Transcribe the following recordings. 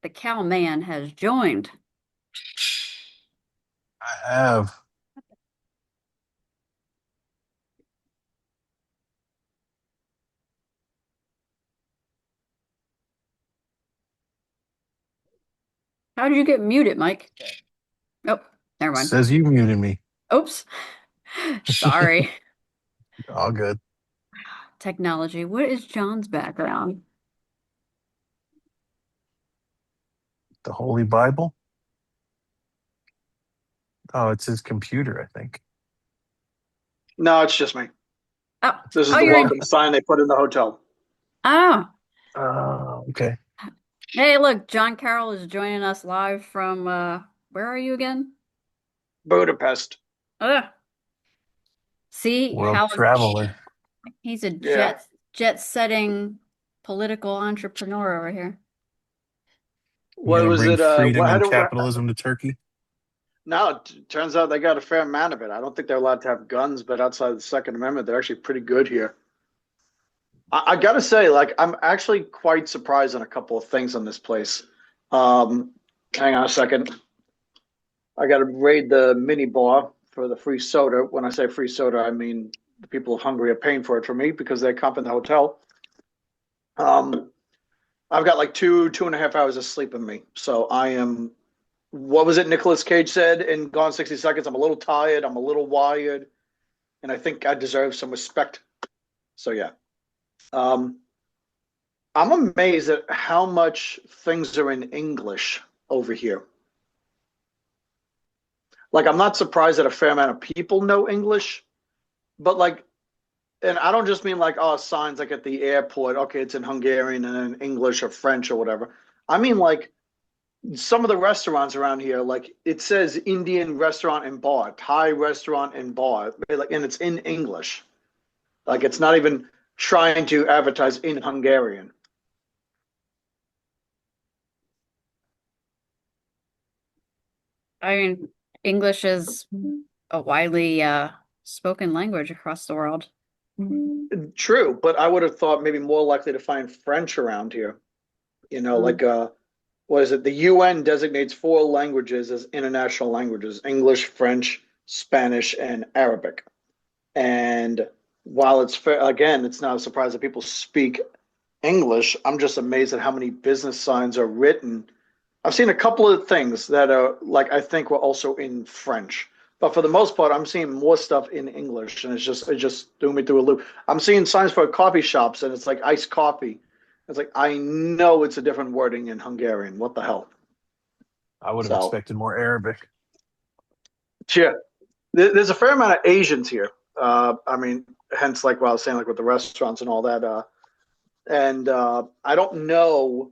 The cow man has joined. I have. How did you get muted, Mike? Oh, never mind. Says you muted me. Oops. Sorry. All good. Technology. What is John's background? The Holy Bible. Oh, it's his computer, I think. No, it's just me. Oh, This is oh, the you're in. welcome sign they put in the hotel. Oh, Okay. hey, look, John Carroll is joining us live from where are you again? Budapest. Ugh. See World how traveler. he's a Yeah. jet setting political entrepreneur over here. You What gonna was bring it? freedom What had and it? capitalism to Turkey? No, it turns out they got a fair amount of it. I don't think they're allowed to have guns, but outside the Second Amendment, they're actually pretty good here. I gotta say, like, I'm actually quite surprised on a couple of things on this place. Um, Hang on a second. I got to raid the mini bar for the free soda. When I say free soda, I mean the people of Hungary are paying for it for me because they comp in the hotel. Um, I've got like 2.5 hours of sleep in me, so I am. What was it Nicolas Cage said in Gone 60 Seconds? I'm a little tired. I'm a little wired, and I think I deserve some respect. So yeah, um, I'm amazed at how much things are in English over here. Like, I'm not surprised that a fair amount of people know English, but like, and I don't just mean like, oh, signs like at the airport, okay, it's in Hungarian and in English or French or whatever. I mean, like, some of the restaurants around here, like, it says Indian restaurant and bar, Thai restaurant and bar, like, and it's in English. Like, it's not even trying to advertise in Hungarian. I mean, English is a widely spoken language across the world. True, but I would have thought maybe more likely to find French around here. Mm. Like what is it? The UN designates four languages as international languages: English, French, Spanish, and Arabic. And while it's fair, again, it's not a surprise that people speak English. I'm just amazed at how many business signs are written. I've seen a couple of things that are like I think were also in French, but for the most part, I'm seeing more stuff in English, and it just threw me through a loop. I'm seeing signs for coffee shops, and it's like iced coffee. It's like I know it's a different wording in Hungarian. What the hell? I would have So, expected more Arabic. yeah, there's a fair amount of Asians here. I mean, hence like what I was saying, like with the restaurants and all that. And I don't know,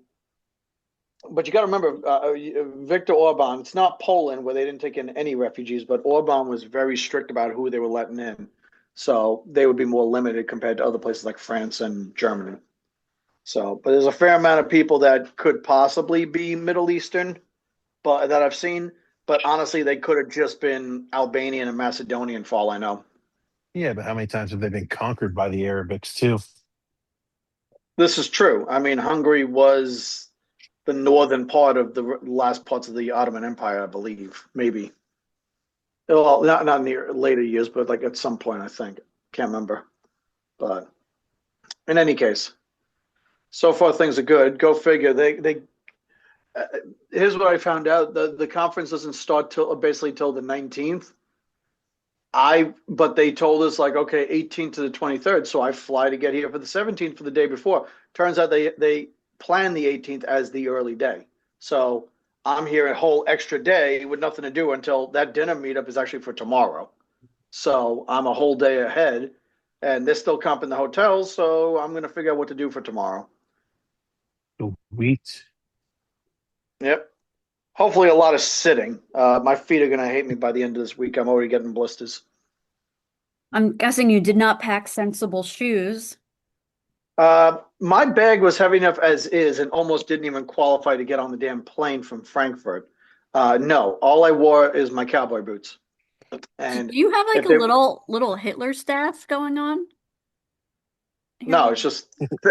but you got to remember, Viktor Orban. It's not Poland where they didn't take in any refugees, but Orban was very strict about who they were letting in, so they would be more limited compared to other places like France and Germany. So, but there's a fair amount of people that could possibly be Middle Eastern, but that I've seen. But honestly, they could have just been Albanian and Macedonian for all I know. Yeah, but how many times have they been conquered by the Arabics too? This is true. I mean, Hungary was the northern part of the last parts of the Ottoman Empire, I believe. Maybe. Well, not in the later years, but like at some point, I think. Can't remember. But in any case, so far things are good. Go figure. They uh, Here's what I found out: the conference doesn't start till basically till the 19th. But they told us like okay, 18th to the 23rd, so I fly to get here for the 17th for the day before. Turns out they plan the 18th as the early day, so I'm here a whole extra day with nothing to do until that dinner meetup is actually for tomorrow. So I'm a whole day ahead, and they're still comping the hotels, so I'm gonna figure out what to do for tomorrow. The wheat. Yep. Hopefully a lot of sitting. My feet are gonna hate me by the end of this week. I'm already getting blisters. I'm guessing you did not pack sensible shoes. My bag was heavy enough as is and almost didn't even qualify to get on the damn plane from Frankfurt. No, all I wore is my cowboy boots. Do And you have like if a they, little Hitler staff going on? You got a no, little.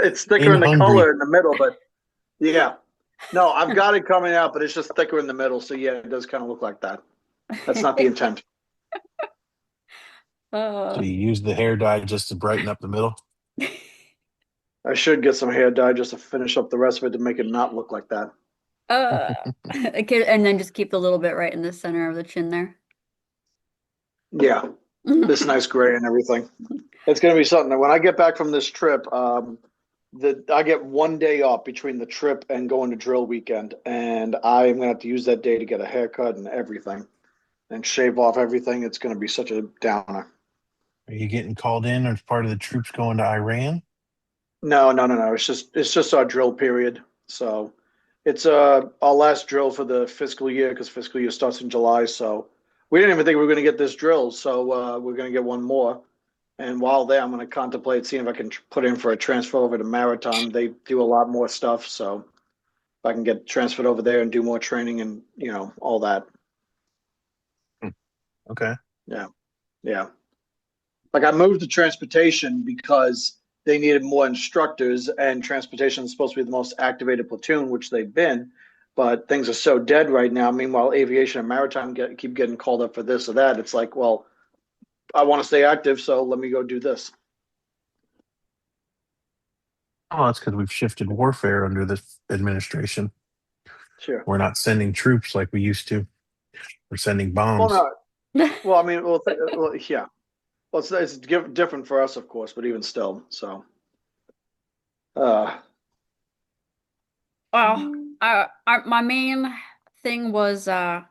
it's thicker In in the color Hungary. in the middle, but yeah. No, I've got it coming out, but it's just thicker in the middle. So yeah, it does kind of look like that. That's not the intent. So Uh, you use the hair dye just to brighten up the middle. I should get some hair dye just to finish up the rest of it to make it not look like that. uh, okay, and then just keep the little bit right in the center of the chin there. Yeah, this nice gray and everything. It's going to be something that when I get back from this trip, I get 1 day off between the trip and going to drill weekend, and I am going to have to use that day to get a haircut and everything and shave off everything. It's going to be such a downer. Are you getting called in as part of the troops going to Iran? No, no, no, no. It's just our drill period. So it's our last drill for the fiscal year because fiscal year starts in July. So we didn't even think we were going to get this drill. So we're going to get one more. And while there, I'm going to contemplate seeing if I can put in for a transfer over to Maritime. They do a lot more stuff. So if I can get transferred over there and do more training and all that. Hmm. Okay. Yeah, yeah. Like I moved to transportation because they needed more instructors, and transportation is supposed to be the most activated platoon, which they've been. But things are so dead right now. Meanwhile, aviation and maritime keep getting called up for this or that. It's like, well, I want to stay active, so let me go do this. Oh, that's because we've shifted warfare under this administration. Sure. We're not sending troops like we used to. We're sending Well, bombs. no. Well, I mean, well, yeah. Well, it's different for us, of course, but even still. So, uh, Well, my main thing was, the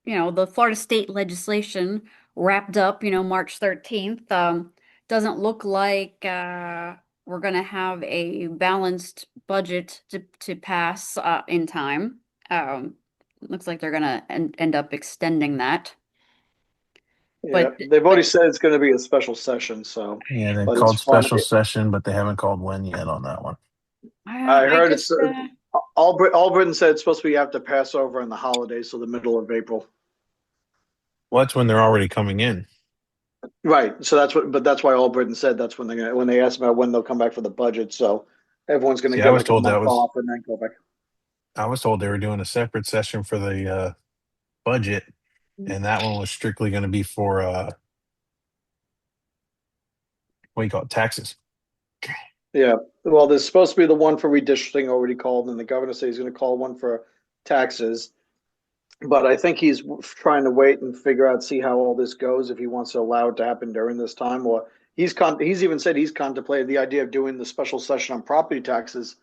Florida state legislation wrapped up, March 13th. Doesn't look like we're going to have a balanced budget to pass in time. Looks like they're going to end up extending that. yeah, But they've already but said it's going to be a special session. So, Yeah, they've but it's called fun. special session, but they haven't called when yet on that one. I I heard just it's all Britain said it's supposed to be after Passover and the holidays, so the middle of April. Well, that's when they're already coming in. Right. So but that's why all Britain said that's when when they asked about when they'll come back for the budget. So everyone's gonna See, get like a month off and then go back. I was told they were doing a separate session for the budget, and that one was strictly going to be for what do you call it, taxes. Yeah. Well, there's supposed to be the one for redistricting already called, and the governor says he's gonna call one for taxes. But I think he's trying to wait and figure out, see how all this goes, if he wants to allow it to happen during this time, or he's even said he's contemplated the idea of doing the special session on property taxes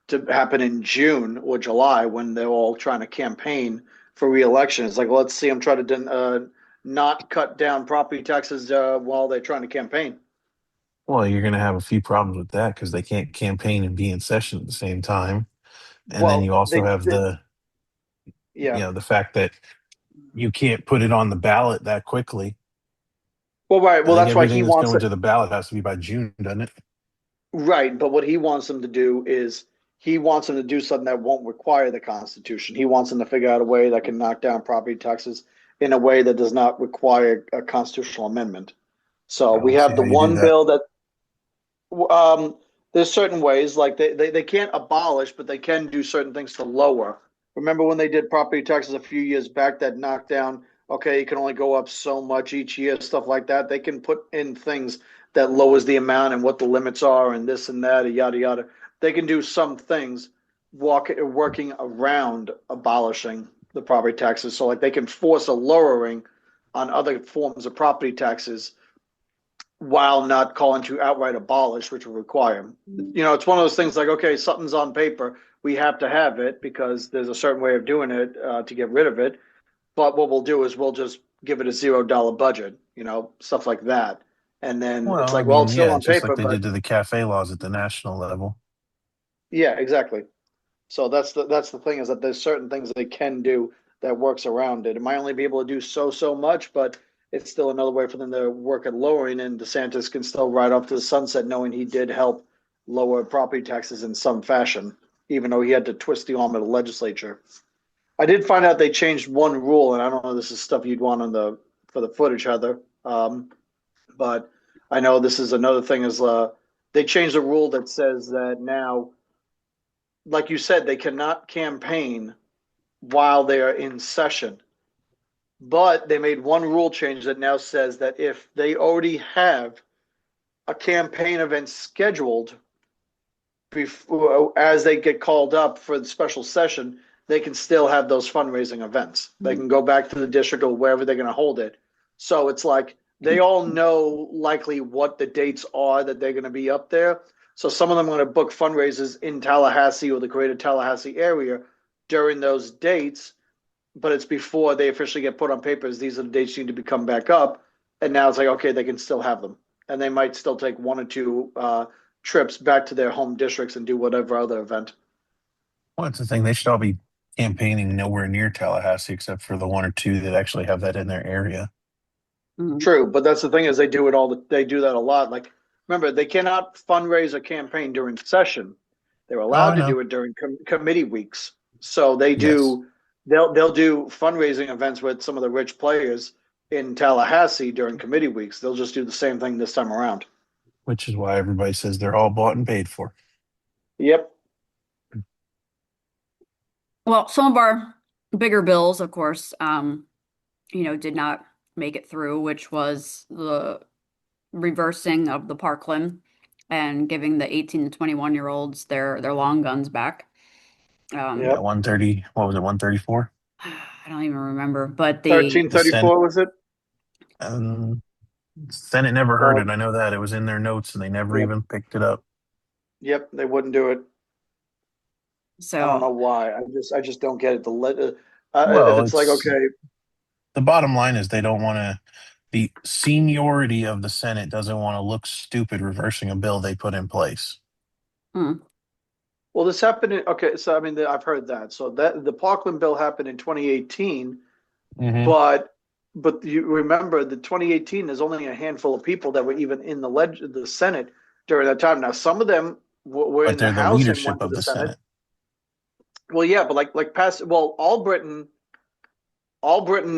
to happen in June or July when they're all trying to campaign for reelection. It's like, well, let's see them try to not cut down property taxes while they're trying to campaign. Well, you're going to have a few problems with that because they can't campaign and be in session at the same time. And then you Well, also have yeah. the fact that you can't put it on the ballot that quickly. Well, right. I Well, think that's why everything he that's wants going it. to the ballot has to be by June, doesn't it? Right, but what he wants them to do is he wants them to do something that won't require the Constitution. He wants them to figure out a way that can knock down property taxes in a way that does not require a constitutional amendment. So I we don't see have the how you do one that. bill that there's certain ways like they can't abolish, but they can do certain things to lower. Remember when they did property taxes a few years back that knocked down, okay, you can only go up so much each year, stuff like that. They can put in things that lowers the amount and what the limits are and this and that, yada yada. They can do some things working around abolishing the property taxes. So like they can force a lowering on other forms of property taxes while not calling to outright abolish, which will require. It's one of those things like, okay, something's on paper. We have to have it because there's a certain way of doing it to get rid of it. But what we'll do is we'll just give it a $0 budget, stuff like that. And then it's Well, I like, well, mean, it's still yeah, on just like paper, they but did to the cafe laws at the national level. yeah, exactly. So that's the thing is that there's certain things they can do that works around it. It might only be able to do so much, but it's still another way for them to work at lowering. And DeSantis can still ride off to the sunset, knowing he did help lower property taxes in some fashion, even though he had to twist the arm of the legislature. I did find out they changed one rule, and I don't know if this is stuff you'd want on the for the footage, Heather. But I know this is another thing is they changed a rule that says that now like you said, they cannot campaign while they are in session. But they made one rule change that now says that if they already have a campaign event scheduled before, as they get called up for the special session, they can still have those fundraising events. They Mm. can go back to the district or wherever they're going to hold it. So it's like they all know likely what the dates are that they're going to be up there. So some of them are going to book fundraisers in Tallahassee or the greater Tallahassee area during those dates, but it's before they officially get put on papers. These are the dates you need to come back up. And now it's like, okay, they can still have them. And they might still take one or two trips back to their home districts and do whatever other event. Well, that's the thing. They should all be campaigning nowhere near Tallahassee except for the one or two that actually have that in their area. Mm. True, but that's the thing is they do that a lot. Like remember, they cannot fundraise a campaign during session. They're Oh, allowed I to know. do it during committee weeks. So they Yes. do they'll do fundraising events with some of the rich players in Tallahassee during committee weeks. They'll just do the same thing this time around. Which is why everybody says they're all bought and paid for. Yep. Well, some of our bigger bills, of course, did not make it through, which was the reversing of the Parkland and giving the 18 to 21-year-olds their long guns back. Yeah, Yep. 130. What was it? 134. I don't even remember, but the The 1334 was it? um, Senate never heard Uh, it. I know that it was in their notes, and they never yep. even picked it up. Yep. They wouldn't do it. I don't so know why. I just don't get it. If Well, it's like it's okay, the bottom line is they don't want to. The seniority of the Senate doesn't want to look stupid reversing a bill they put in place. mm, well, this happened. Okay, so I mean, I've heard that. So that the Parkland bill happened in 2018, Hmm. but you remember the 2018. There's only a handful of people that were even in the Senate during that time. Now, some of them were But in the they're the House and leadership went to of the the Senate. Senate. Well, yeah, but like past. Well, All Britain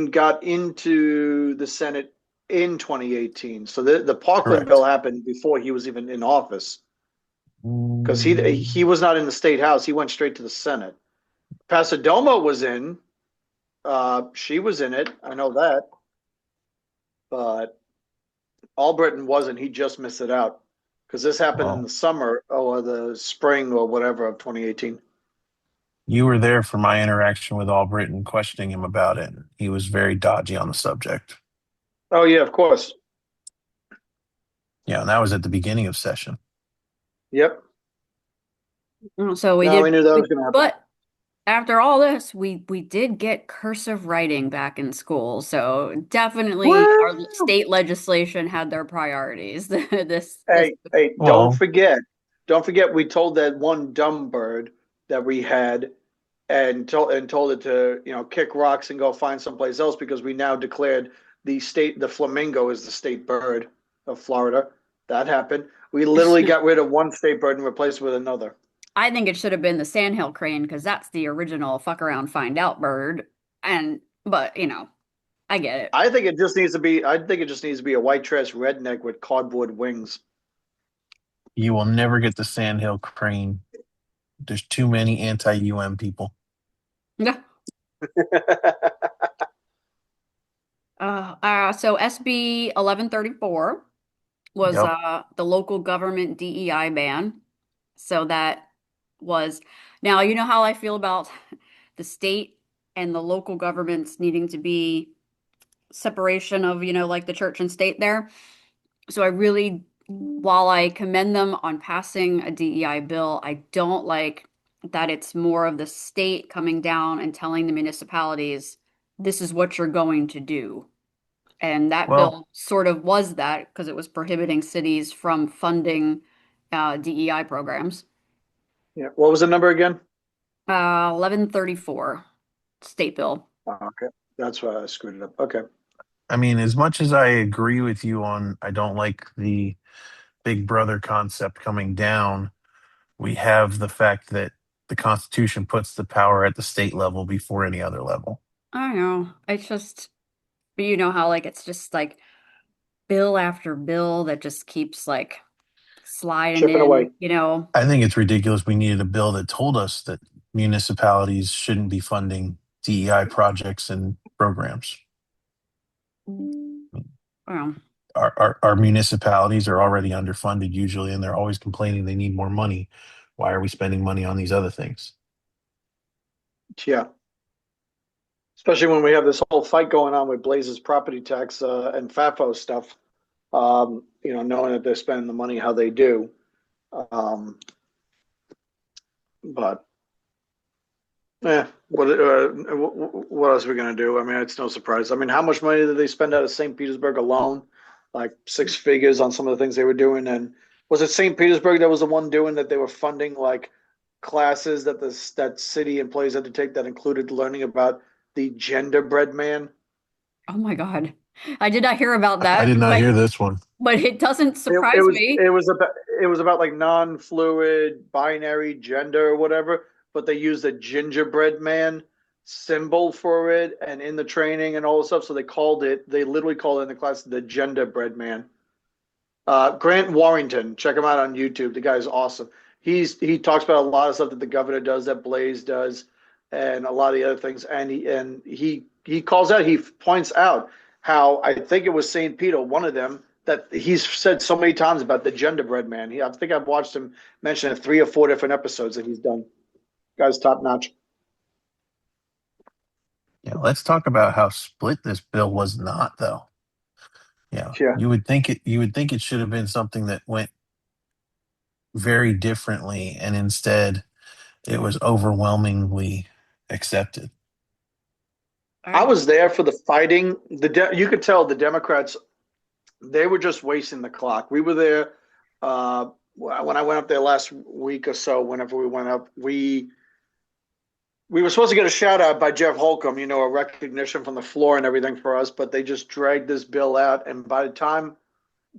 got into the Senate in 2018. So the Parkland bill Correct. happened before he was even in office because he Mm, was not in the state house. He went straight to the Senate. Pasadoma was in. She was in it. I know that, but Albritton wasn't. He just missed it out because this happened in well, the summer or the spring or whatever of 2018. you were there for my interaction with Albritton, questioning him about it. He was very dodgy on the subject. Oh yeah, of course. Yeah, and that was at the beginning of session. Yep. so we No, did, we knew that was going to happen. but after all this, we did get cursive writing back in school. So definitely our Woo! state legislation had their priorities. This Hey, Well, don't forget, we told that one dumb bird that we had and told it to kick rocks and go find someplace else because we now declared the flamingo is the state bird of Florida. That happened. We literally got rid of one state bird and replaced it with another. I think it should have been the sandhill crane because that's the original fuck around find out bird. And but I get it. I think it just needs to be. I think it just needs to be a white trash redneck with cardboard wings. you will never get the Sandhill crane. There's too many anti-UM people. Yeah. So SB 1134 was Yep. the local government DEI ban. So that was now you know how I feel about the state and the local governments needing to be separation of, like the church and state there. So I really, while I commend them on passing a DEI bill, I don't like that it's more of the state coming down and telling the municipalities, this is what you're going to do. And that Well, bill sort of was that because it was prohibiting cities from funding DEI programs. Yeah. What was the number again? 1134 state bill. Oh, okay. That's why I screwed it up. Okay. I mean, as much as I agree with you on, I don't like the Big Brother concept coming down, we have the fact that the Constitution puts the power at the state level before any other level. I don't know. It's just, how like it's just like bill after bill that just keeps like sliding chipping away. in. I think it's ridiculous. We needed a bill that told us that municipalities shouldn't be funding DEI projects and programs. Well, Our municipalities are already underfunded usually, and they're always complaining they need more money. Why are we spending money on these other things? Yeah, especially when we have this whole fight going on with Blaze's property tax and FAFO stuff. Knowing that they're spending the money how they do. But what else are we gonna do? I mean, it's no surprise. I mean, how much money did they spend out of St. Petersburg alone? Like six figures on some of the things they were doing. And was it St. Petersburg that was the one doing that they were funding like classes that that city employees had to take that included learning about the genderbread man? oh my God. I did not hear about I that, did not but hear this one. it doesn't It, it surprise was me. it was about it was about like non-fluid binary gender or whatever, but they used a gingerbread man symbol for it and in the training and all this stuff. So they literally called it in the class the genderbread man. Grant Warrington, check him out on YouTube. The guy's awesome. He talks about a lot of stuff that the governor does, that Blaze does, and a lot of the other things. And he calls out, he points out how I think it was St. Peter, one of them, that he's said so many times about the genderbread man. I think I've watched him mention it 3 or 4 different episodes that he's done. Guy's top notch. Yeah, let's talk about how split this bill was not, though. Yeah, Yeah. you would think it should have been something that went very differently, and instead it was overwhelmingly accepted. I I, was there for the fighting. You could tell the Democrats, they were just wasting the clock. We were there when I went up there last week or so. Whenever we went up, we were supposed to get a shout out by Jeff Holcomb, a recognition from the floor and everything for us, but they just dragged this bill out. And by the time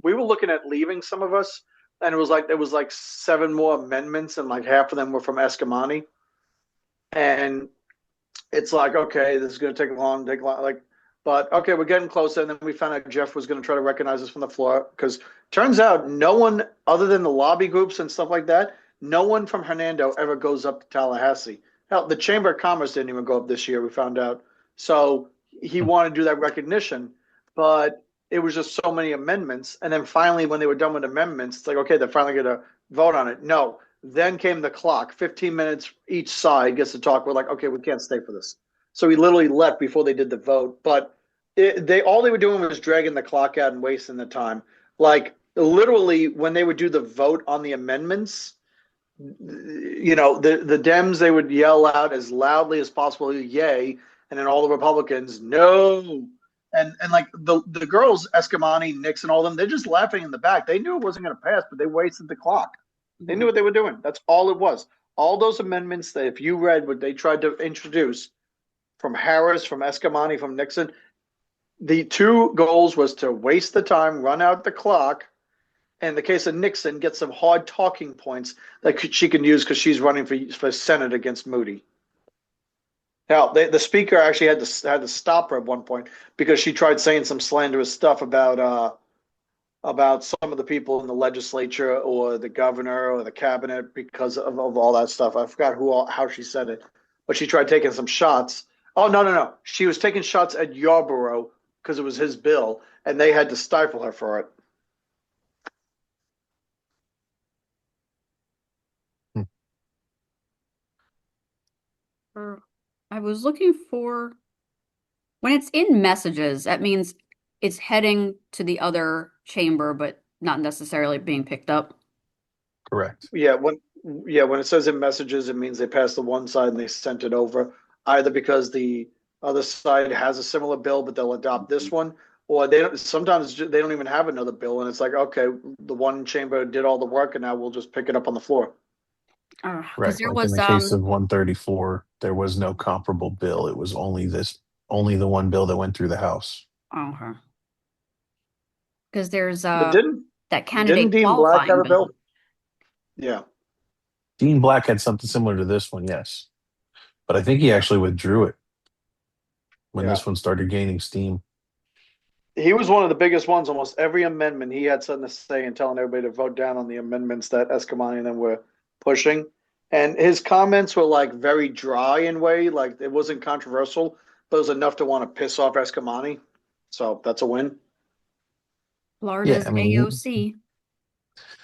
we were looking at leaving, some of us, and it was like 7 more amendments, and like half of them were from Escamani. And it's like, okay, this is going to take long, but okay, we're getting closer. And then we found out Jeff was going to try to recognize us from the floor because turns out no one other than the lobby groups and stuff like that, no one from Hernando ever goes up to Tallahassee. Hell, the Chamber of Commerce didn't even go up this year, we found out. So he wanted to do that recognition, but it was just so many amendments. And then finally, when they were done with amendments, it's like, okay, they're finally going to vote on it. No, then came the clock. 15 minutes each side gets to talk. We're like, okay, we can't stay for this. So we literally left before they did the vote. But all they were doing was dragging the clock out and wasting the time. Like literally, when they would do the vote on the amendments, the Dems, they would yell out as loudly as possible, "Yay!" And then all the Republicans, "No!" And like the girls, Escamani, Nixon, all of them, they're just laughing in the back. They knew it wasn't going to pass, but they wasted the clock. They knew what they were doing. That's all it was. All those amendments that if you read what they tried to introduce from Harris, from Escamani, from Nixon, the two goals was to waste the time, run out the clock. And in the case of Nixon, get some hard talking points that she can use because she's running for Senate against Moody. Now, the speaker actually had to stop her at one point because she tried saying some slanderous stuff about some of the people in the legislature or the governor or the cabinet because of all that stuff. I forgot how she said it, but she tried taking some shots. Oh, no, no, no. She was taking shots at Yarborough because it was his bill, and they had to stifle her for it. Hmm. I was looking for when it's in messages, that means it's heading to the other chamber, but not necessarily being picked up. Correct. Yeah, when it says in messages, it means they passed the one side and they sent it over, either because the other side has a similar bill, but they'll adopt this one, or they don't. Sometimes they don't even have another bill, and it's like, okay, the one chamber did all the work, and now we'll just pick it up on the floor. Because Right. there Like in was the case of 134, there was no comparable bill. It was only the one bill that went through the House. oh, because there's But that didn't candidate Dean Black have qualifying a bill? bill. Yeah, Dean Black had something similar to this one, yes. But I think he yeah, actually withdrew it when yeah. this one started gaining steam. he was one of the biggest ones. Almost every amendment, he had something to say and telling everybody to vote down on the amendments that Escamani and them were pushing. And his comments were like very dry in way, like it wasn't controversial, but it was enough to want to piss off Escamani. So that's a win. Yeah, Florida's I mean, AOC.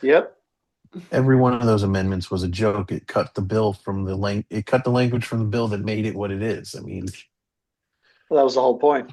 Yep, every one of those amendments was a joke. It cut the bill from the it cut the language from the bill that made it what it is. I mean, that was the whole point.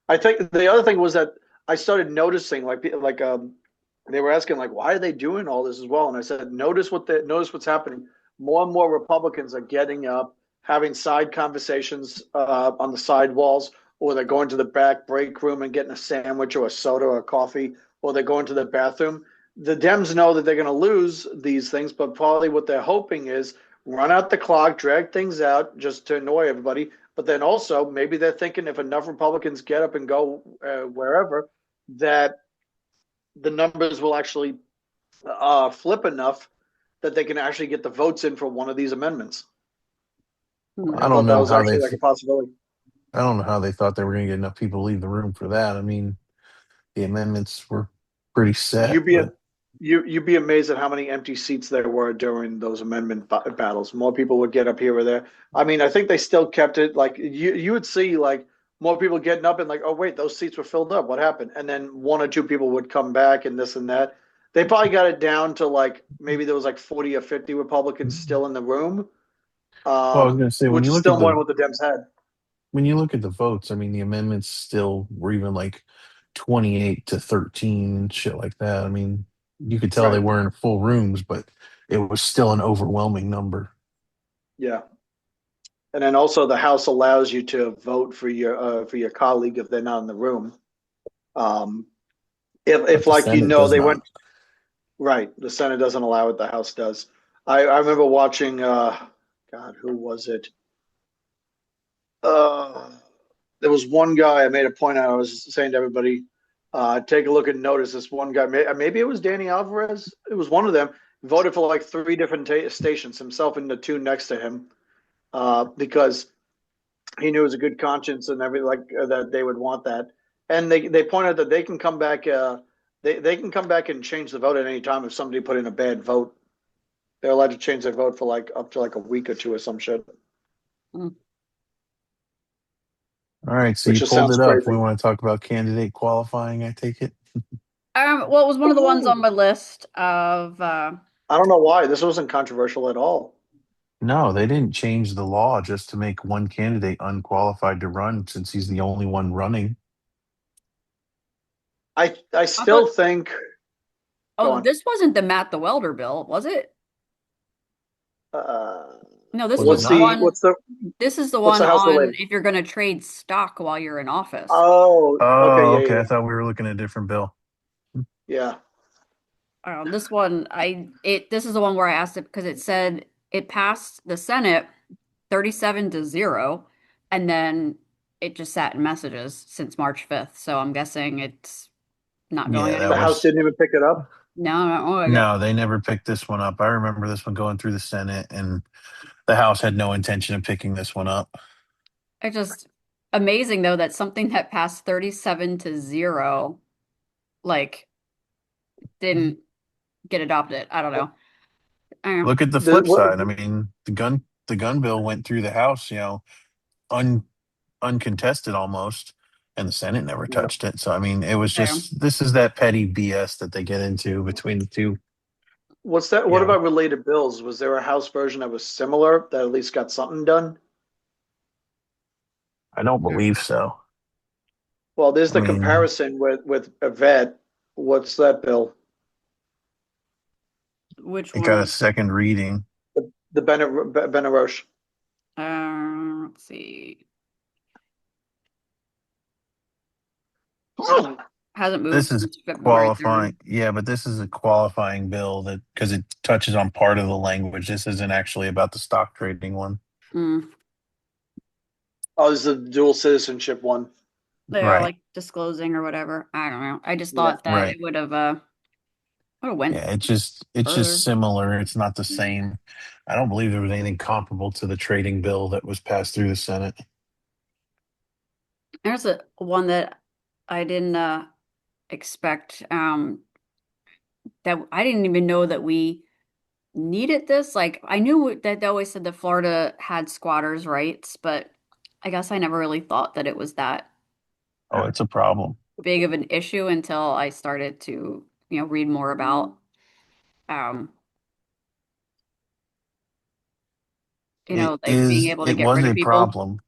I think the other thing was that I started noticing they were asking like why are they doing all this as well, and I said notice what's happening. More and more Republicans are getting up, having side conversations on the side walls, or they're going to the back break room and getting a sandwich or a soda or a coffee, or they're going to the bathroom. The Dems know that they're going to lose these things, but probably what they're hoping is run out the clock, drag things out just to annoy everybody. But then also maybe they're thinking if enough Republicans get up and go wherever, that the numbers will actually flip enough that they can actually get the votes in for one of these amendments. Hmm. I I don't thought that know was how actually like a possibility. I don't know how they thought they were going to get enough people to leave the room for that. I mean, the amendments were pretty set, You'd be but you'd be amazed at how many empty seats there were during those amendment battles. More people would get up here or there. I mean, I think they still kept it like you would see like more people getting up and like, oh wait, those seats were filled up. What happened? And then one or two people would come back and this and that. They probably got it down to like maybe there was like 40 or 50 Republicans still in the room, well, I was going to say which is still more than what the Dems had. when you look at the votes, I mean, the amendments still were even like 28 to 13, shit like that. I mean, you could tell they Right. weren't full rooms, but it was still an overwhelming number. Yeah. And then also the House allows you to vote for your colleague if they're not in the room. Um, But if the like Senate does they not. went right, the Senate doesn't allow it, the House does. I remember watching God, who was it? Uh there was one guy I made a point out, I was saying to everybody, take a look and notice this one guy, maybe it was Danny Alvarez, it was one of them, voted for like three different stations, himself and the two next to him, because he knew it was a good conscience and everything like that they would want that. And they pointed out that they can come back. They can come back and change the vote at any time if somebody put in a bad vote. They're allowed to change their vote for like up to like a week or two or some shit, Hmm. All right, so which you just pulled sounds it up. We crazy. want to talk about candidate qualifying, I take it? Well, it was one of the ones on my list of I don't know why this wasn't controversial at all. No, they didn't change the law just to make one candidate unqualified to run since he's the only one running. I I still thought, think. Go oh, on. this wasn't the Matt the Welder bill, was it? Uh, No, this Was it was the not? one. This is the what's one the House on related? if you're going to trade stock while you're in office. Oh, okay, Oh, yeah, okay. yeah, I thought we were looking at a different bill. yeah. This one, this is the one where I asked it because it said it passed the Senate 37-0, and then it just sat in messages since March 5th. So I'm guessing it's not going Yeah, that The anywhere. House was didn't even pick it up. No, no, oh, I got. no, they never picked this one up. I remember this one going through the Senate, and the House had no intention of picking this one up. It's just amazing though that something that passed 37-0 like didn't get adopted. I don't know. Uh, Look at the The flip what, side. I mean, the gun bill went through the House, un, uncontested almost, and the Senate never yeah. touched it. So I mean, it was there. just this is that petty BS that they get into between the two. What's that? You What know, about related bills? Was there a House version that was similar that at least got something done? I don't believe so. Well, there's I the mean, comparison with a vet. What's that bill? Which it got a one? second reading. The Benaroche. Let's see. Hasn't moved This is since February qualifying. 3rd. Yeah, but this is a qualifying bill that because it touches on part of the language. This isn't actually about the stock trading one. Mm. Oh, this is the dual citizenship one. They are Right. like disclosing or whatever. I don't know. I just Yeah. thought that it Right. would have went Yeah, it's just further. similar. It's not the same. I don't believe there was anything comparable to the trading bill that was passed through the Senate. There's a one that I didn't expect that I didn't even know that we needed this. Like I knew that they always said that Florida had squatters' rights, but I guess I never really thought that it was that Oh, it's a problem. big of an issue until I started to, read more about um, like being able to It get was rid of a people. problem.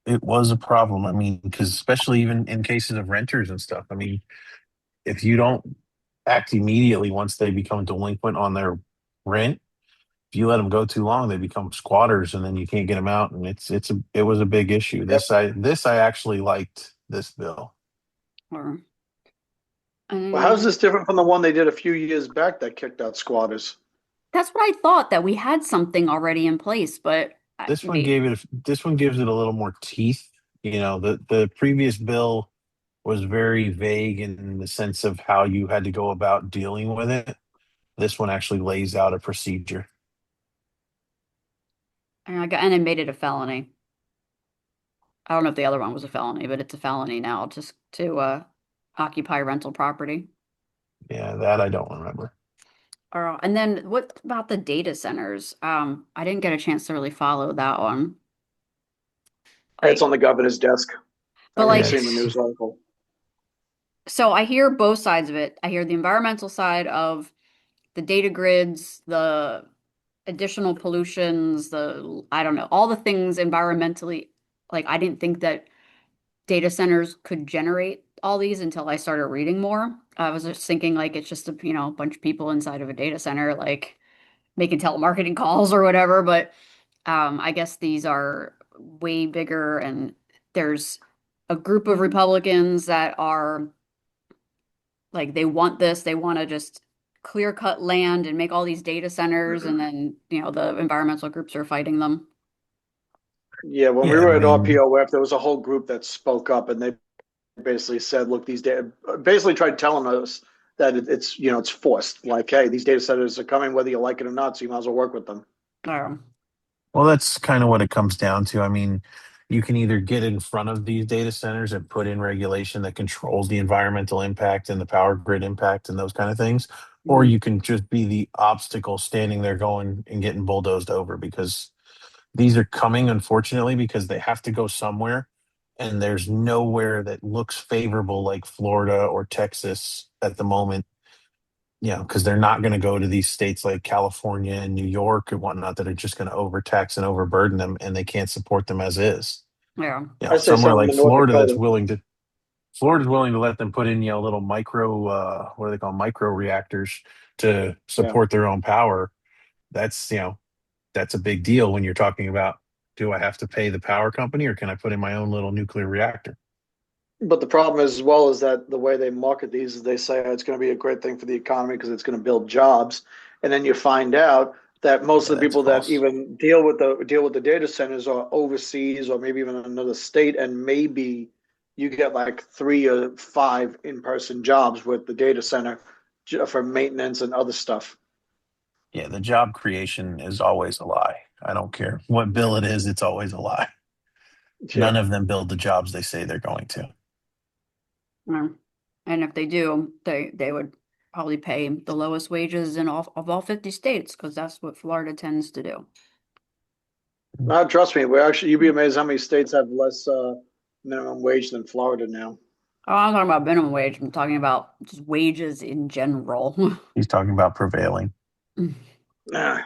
It was a problem. I mean, because especially even in cases of renters and stuff. I mean, if you don't act immediately once they become delinquent on their rent, if you let them go too long, they become squatters, and then you can't get them out. And it was a big issue. Yep. This I actually liked this bill. Or Well, how's um, this different from the one they did a few years back that kicked out squatters? that's what I thought that we had something already in place, but This one gives it a little more teeth. You know, the previous bill was very vague in the sense of how you had to go about dealing with it. This one actually lays out a procedure. and it made it a felony. I don't know if the other one was a felony, but it's a felony now just to occupy rental property. Yeah, that I don't remember. And then what about the data centers? I didn't get a chance to really follow that one. It's Like, on the governor's desk. I but remember like, seeing the news article. so I hear both sides of it. I hear the environmental side of the data grids, the additional pollutions, I don't know, all the things environmentally. Like, I didn't think that data centers could generate all these until I started reading more. I was just thinking like it's just a bunch of people inside of a data center like making telemarketing calls or whatever, but I guess these are way bigger and there's a group of Republicans that are like they want this, they want to just clear cut land and make all these data centers and then, the environmental groups are fighting them. Yeah, when we Yeah, I were at mean, RPOF, there was a whole group that spoke up, and they basically said, "Look, these data," basically tried telling us that it's it's forced. Like, hey, these data centers are coming whether you like it or not, so you might as well work with them. Um, well, that's kind of what it comes down to. I mean, you can either get in front of these data centers and put in regulation that controls the environmental impact and the power grid impact and those kind of things, or mhm. you can just be the obstacle standing there going and getting bulldozed over because these are coming, unfortunately, because they have to go somewhere. And there's nowhere that looks favorable like Florida or Texas at the moment, because they're not going to go to these states like California and New York and whatnot that are just going to overtax and overburden them and they can't support them as is. Yeah. I say Somewhere something like in North Florida Dakota. Florida's willing to let them put in, little micro, what do they call micro reactors to Yeah. support their own power. That's, that's a big deal when you're talking about, do I have to pay the power company or can I put in my own little nuclear reactor? But the problem is, as well, is that the way they market these is they say it's going to be a great thing for the economy because it's going to build jobs, and then you find out that most Yeah, of the that's people that false. even deal with the data centers are overseas or maybe even in another state, and maybe you get like 3 or 5 in-person jobs with the data center for maintenance and other stuff. Yeah, the job creation is always a lie. I don't care what bill it is, it's always a lie. Yeah. None of them build the jobs they say they're going to. Yeah. And if they do, they would probably pay the lowest wages in all 50 states because that's what Florida tends to do. Trust me, you'd be amazed how many states have less minimum wage than Florida now. Oh, I'm talking about minimum wage. I'm talking about just wages in general. He's talking about prevailing. Nah.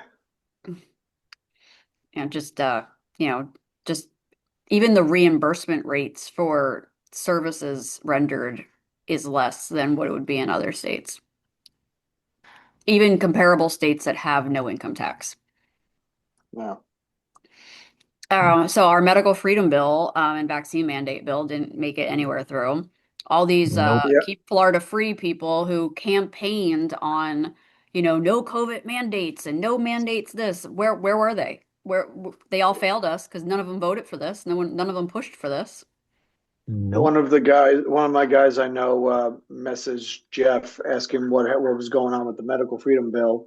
And just you know, just even the reimbursement rates for services rendered is less than what it would be in other states, even comparable states that have no income tax. No. So our medical freedom bill and vaccine mandate bill didn't make it anywhere through. All these Nope. Yeah. keep Florida free people who campaigned on, no COVID mandates and no mandates this. Where were they? Where they all failed us because none of them voted for this. None of them pushed for this. Nope. One of my guys I know, messaged Jeff asking what was going on with the medical freedom bill,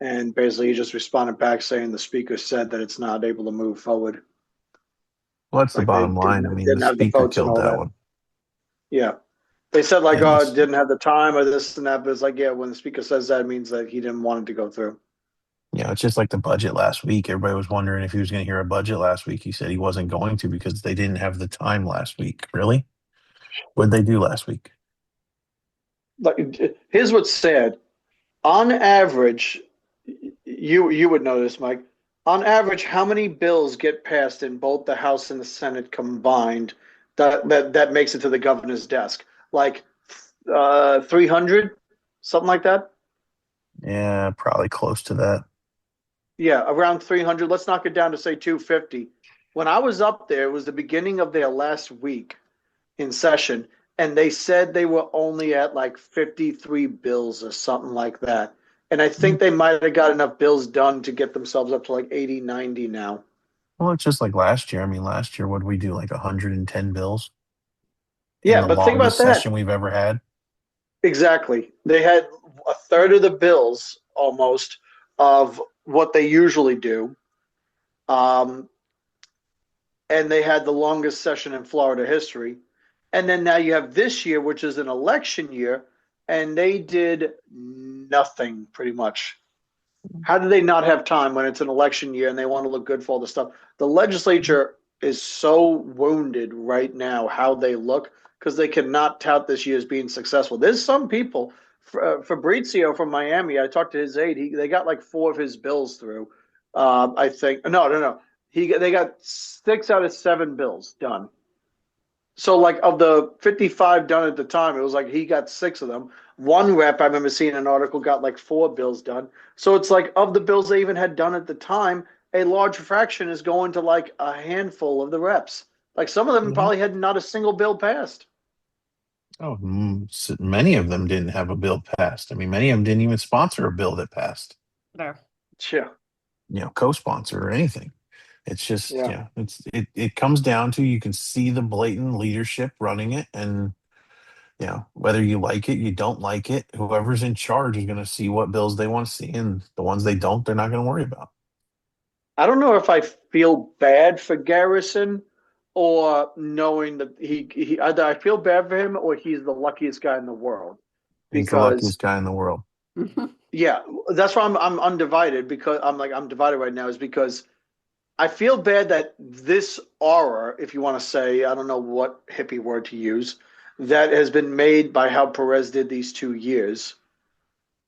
and basically he just responded back saying the speaker said that it's not able to move forward, Well, that's the like they bottom line. I mean, the didn't have the speaker votes and killed all that that. one. Yeah. They said like, And oh, this, didn't have the time or this and that, but it's like, yeah, when the speaker says that, it means that he didn't want it to go through. it's just like the budget last week. Everybody was wondering if he was going to hear a budget last week. He said he wasn't going to because they didn't have the time last week. Really? What did they do last week? Like, here's what's sad. On average, you would know this, Mike. On average, how many bills get passed in both the House and the Senate combined that makes it to the governor's desk? Like 300, something like that. Yeah, probably close to that. Yeah, around 300. Let's knock it down to say 250. When I was up there, it was the beginning of their last week in session, and they said they were only at like 53 bills or something like that. And I think they might have got enough bills done to get themselves up to like 80, 90 now. Well, it's just like last year. I mean, last year, what did we do? Like 110 bills in Yeah, the but think about longest that. session we've ever had. Exactly. They had a third of the bills almost of what they usually do. Um, and they had the longest session in Florida history. And then now you have this year, which is an election year, and they did nothing pretty much. How do they not have time when it's an election year and they want to look good for all the stuff? The legislature is so wounded right now how they look because they cannot tout this year as being successful. There's some people, Fabrizio from Miami, I talked to his aide. They got like four of his bills through. I think no. They got 6 out of 7 bills done. So like of the 55 done at the time, it was like he got 6 of them. One rep I remember seeing an article got like 4 bills done. So it's like of the bills they even had done at the time, a large fraction is going to like a handful of the reps. Like some of them Mhm. probably had not a single bill passed. Oh, many of them didn't have a bill passed. I mean, many of them didn't even sponsor a bill that passed, There. Yeah, co-sponsor or anything. It's just, yeah. it comes down to you can see the blatant leadership running it, and whether you like it, you don't like it, whoever's in charge is going to see what bills they want to see, and the ones they don't, they're not going to worry about. I don't know if I feel bad for Garrison or knowing that he either I feel bad for him or he's the luckiest guy in the world He's the because luckiest guy in the world. yeah, that's why I'm undivided because I'm divided right now is because I feel bad that this aura, if you want to say, I don't know what hippie word to use, that has been made by how Perez did these 2 years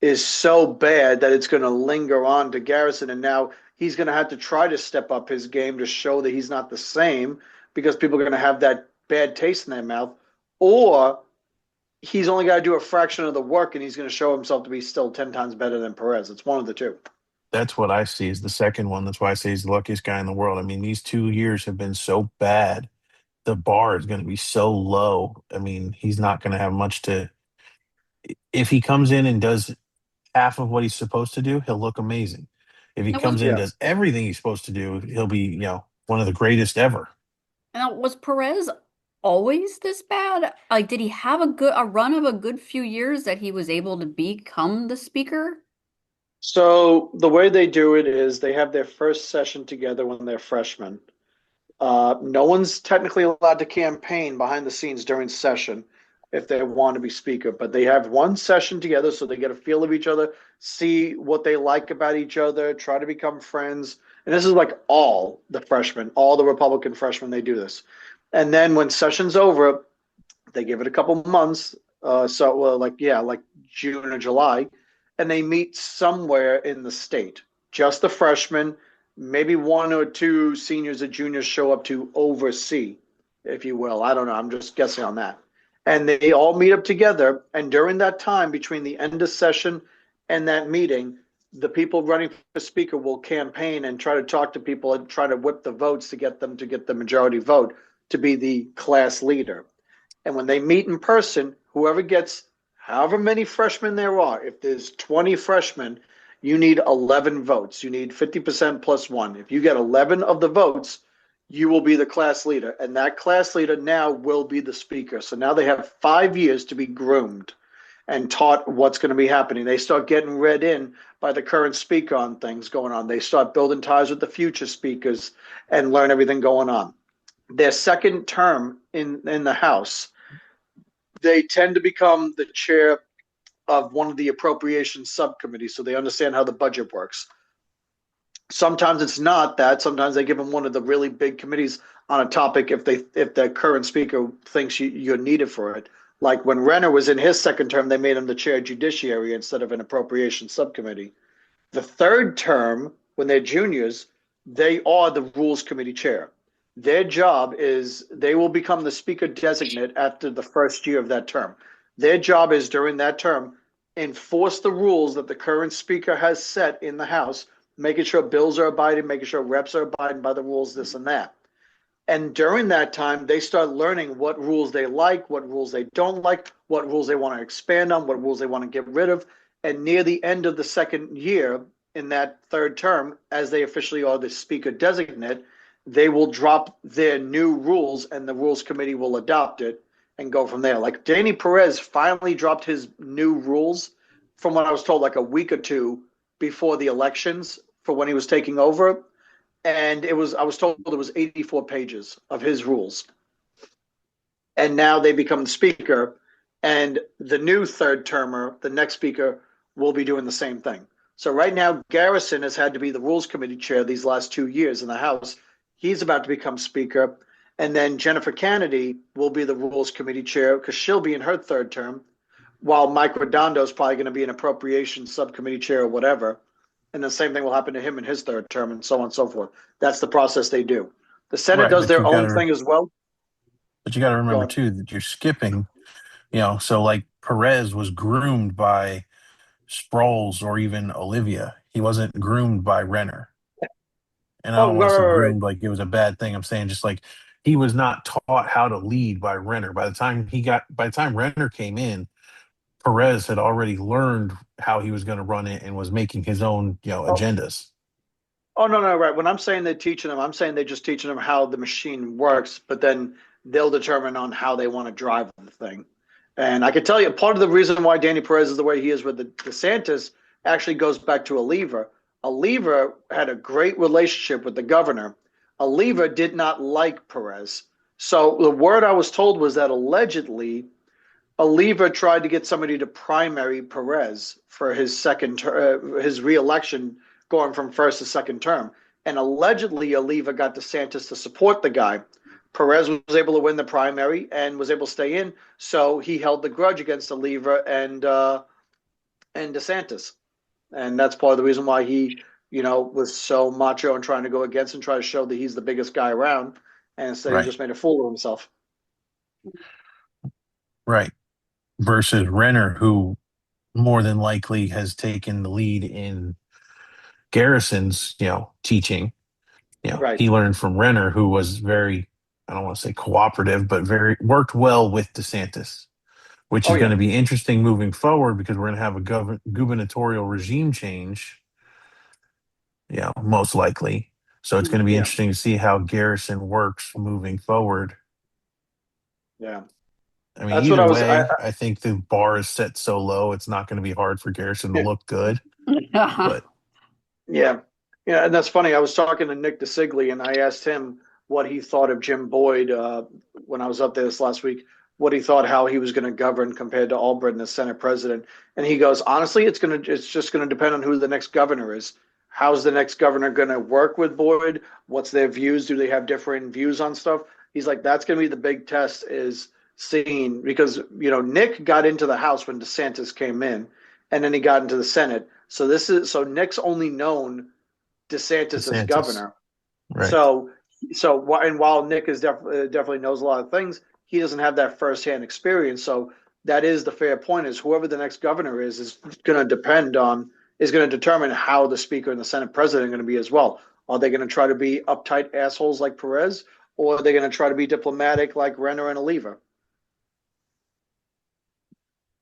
is so bad that it's going to linger on to Garrison. And now he's going to have to try to step up his game to show that he's not the same because people are going to have that bad taste in their mouth. Or he's only got to do a fraction of the work and he's going to show himself to be still 10 times better than Perez. It's one of the two. That's what I see as the second one. That's why I say he's the luckiest guy in the world. I mean, these 2 years have been so bad. The bar is going to be so low. I mean, he's not going to have much to. If he comes in and does half of what he's supposed to do, he'll look amazing. If he Now was comes in and Yeah. does everything he's supposed to do, he'll be, one of the greatest ever. now was Perez always this bad? Like, did he have a run of a good few years that he was able to become the speaker? So the way they do it is they have their first session together when they're freshmen. No one's technically allowed to campaign behind the scenes during session if they want to be speaker, but they have one session together so they get a feel of each other, see what they like about each other, try to become friends. And this is like all the freshmen, all the Republican freshmen, they do this. And then when session's over, they give it a couple months. Like June or July, and they meet somewhere in the state. Just the freshmen, maybe one or two seniors or juniors show up to oversee, if you will. I don't know. I'm just guessing on that. And they all meet up together. And during that time, between the end of session and that meeting, the people running for speaker will campaign and try to talk to people and try to whip the votes to get them to get the majority vote to be the class leader. And when they meet in person, whoever gets however many freshmen there are, if there's 20 freshmen, you need 11 votes. You need 50% plus one. If you get 11 of the votes, you will be the class leader. And that class leader now will be the speaker. So now they have 5 years to be groomed and taught what's going to be happening. They start getting read in by the current speaker on things going on. They start building ties with the future speakers and learn everything going on. Their second term in the House, they tend to become the chair of one of the appropriations subcommittees, so they understand how the budget works. Sometimes it's not that. Sometimes they give them one of the really big committees on a topic if the current speaker thinks you're needed for it. Like when Renner was in his second term, they made him the chair of judiciary instead of an appropriations subcommittee. The third term, when they're juniors, they are the rules committee chair. Their job is they will become the speaker designate after the first year of that term. Their job is during that term, enforce the rules that the current speaker has set in the House, making sure bills are abiding, making sure reps are abiding by the rules, this and that. And during that time, they start learning what rules they like, what rules they don't like, what rules they want to expand on, what rules they want to get rid of. And near the end of the second year, in that third term, as they officially are the speaker designate, they will drop their new rules and the rules committee will adopt it and go from there. Like Danny Perez finally dropped his new rules from what I was told, like a week or two before the elections for when he was taking over. And I was told it was 84 pages of his rules. And now they become the speaker, and the new third termer, the next speaker, will be doing the same thing. So right now, Garrison has had to be the rules committee chair these last 2 years in the House. He's about to become speaker. And then Jennifer Kennedy will be the rules committee chair because she'll be in her third term, while Mike Redondo is probably going to be an appropriations subcommittee chair or whatever. And the same thing will happen to him in his third term and so on and so forth. That's the process they do. The Senate Right, does their own thing as well. but you got to Go remember on. too that you're skipping. So like Perez was groomed by Sproles or even Olivia. He wasn't groomed by Renner. And I Oh, don't want right, to say right, right. groomed like it was a bad thing. I'm saying just like he was not taught how to lead by Renner. By the time Renner came in, Perez had already learned how he was going to run it and was making his own, Oh, agendas. oh, no, no, right. When I'm saying they're teaching them, I'm saying they're just teaching them how the machine works, but then they'll determine on how they want to drive the thing. And I can tell you, part of the reason why Danny Perez is the way he is with the DeSantis actually goes back to Oliva. Oliva had a great relationship with the governor. Oliva did not like Perez. So the word I was told was that allegedly Oliva tried to get somebody to primary Perez for his reelection, going from first to second term. And allegedly, Oliva got DeSantis to support the guy. Perez was able to win the primary and was able to stay in, so he held the grudge against Oliva and DeSantis, and that's part of the reason why he, was so macho and trying to go against and try to show that he's the biggest guy around, and instead he Right. just made a fool of himself. Right. Versus Renner, who more than likely has taken the lead in Garrison's, teaching. Right. He learned from Renner, who was very, I don't want to say cooperative, but very worked well with DeSantis, which Oh is going yeah. to be interesting moving forward because we're going to have a gubernatorial regime change, most likely. So it's going to be Yeah. interesting to see how Garrison works moving forward. Yeah. I mean, That's what either I was. I way, I think the bar is set so low, it's not going to be hard for Garrison to look good. But Yeah. Yeah, and that's funny. I was talking to Nick DeSigley, and I asked him what he thought of Jim Boyd when I was up there this last week. What he thought how he was going to govern compared to Albright as Senate president, and he goes, honestly, it's just going to depend on who the next governor is. How's the next governor going to work with Boyd? What's their views? Do they have different views on stuff? He's like, that's going to be the big test is seeing because Nick got into the House when DeSantis came in, and then he got into the Senate. So Nick's only known DeSantis as DeSantis, governor. right, So and while Nick is definitely knows a lot of things, he doesn't have that firsthand experience. So that is the fair point: is whoever the next governor is going to depend on is going to determine how the speaker and the Senate president are going to be as well. Are they going to try to be uptight assholes like Perez, or are they going to try to be diplomatic like Renner and Oliva?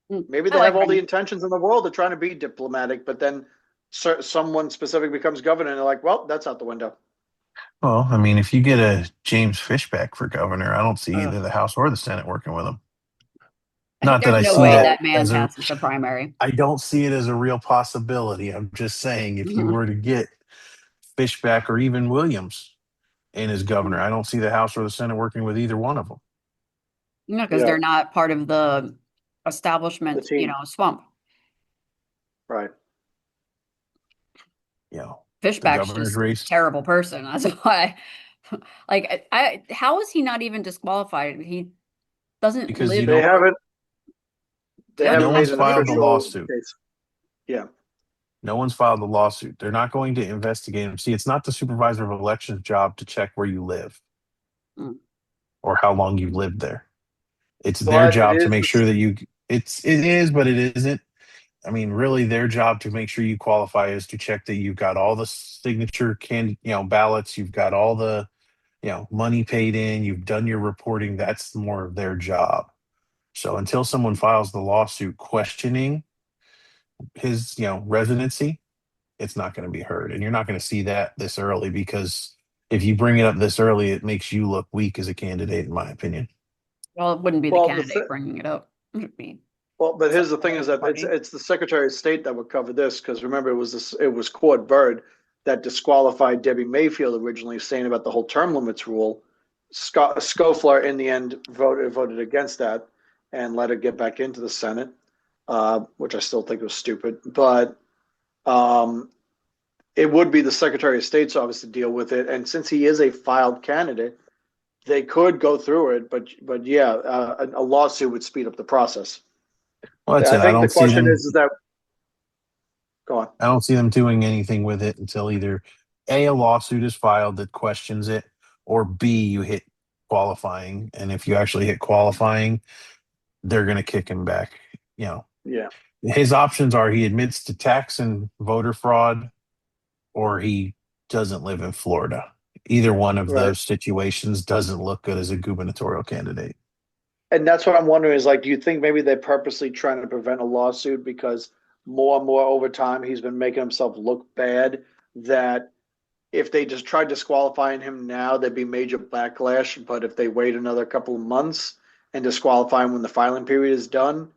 Maybe I they like have all the Renner. intentions in the world of trying to be diplomatic, but then someone specific becomes governor, and they're like, "Well, that's out the window." well, I mean, if you get a James Fishback for governor, I don't see Uh, either the House or the Senate working with him. Not that There's I no see way well, that that man as a, passes the primary. I don't see it as a real possibility. I'm just saying if you were to get Fishback or even Williams in as governor, I don't see the House or the Senate working with either one of them. No, because Yeah, they're not part of the the establishment, team. swamp. Right. You know, the Fishback's governor's just a race terrible person. That's why, like, how is he not even disqualified? He doesn't because live. They haven't they What no haven't does that made one's an even filed the mean? official lawsuit. case. Yeah. No one's filed the lawsuit. They're not going to investigate him. See, it's not the supervisor of elections job to check where you live Mm. or how long you've lived there. It's their But it job to is make sure this. that it is, but it isn't. I mean, really their job to make sure you qualify is to check that you've got all the signature ballots, you've got all the, money paid in, you've done your reporting. That's more of their job. So until someone files the lawsuit questioning his, residency, it's not going to be heard. And you're not going to see that this early because if you bring it up this early, it makes you look weak as a candidate, in my opinion. Well, it wouldn't be the Well, candidate bringing it up. It would be but here's the someone thing: in is the that party. it's the Secretary of State that would cover this because remember it was Court Byrd that disqualified Debbie Mayfield originally, saying about the whole term limits rule. Scott Schofler in the end voted against that and let her get back into the Senate, which I still think was stupid. But um, it would be the Secretary of State's office to deal with it, and since he is a filed candidate, they could go through it. But yeah, a lawsuit would speed up the process. Well, that's I it. I think the don't see question them. is that go on. I don't see them doing anything with it until either a lawsuit is filed that questions it, or B, you hit qualifying. And if you actually hit qualifying, they're going to kick him back. You know, Yeah, his options are he admits to tax and voter fraud, or he doesn't live in Florida. Either one of right. those situations doesn't look good as a gubernatorial candidate. And that's what I'm wondering is like, do you think maybe they're purposely trying to prevent a lawsuit because more and more over time he's been making himself look bad that if they just tried disqualifying him now, there'd be major backlash. But if they wait another couple of months and disqualify him when the filing period is done,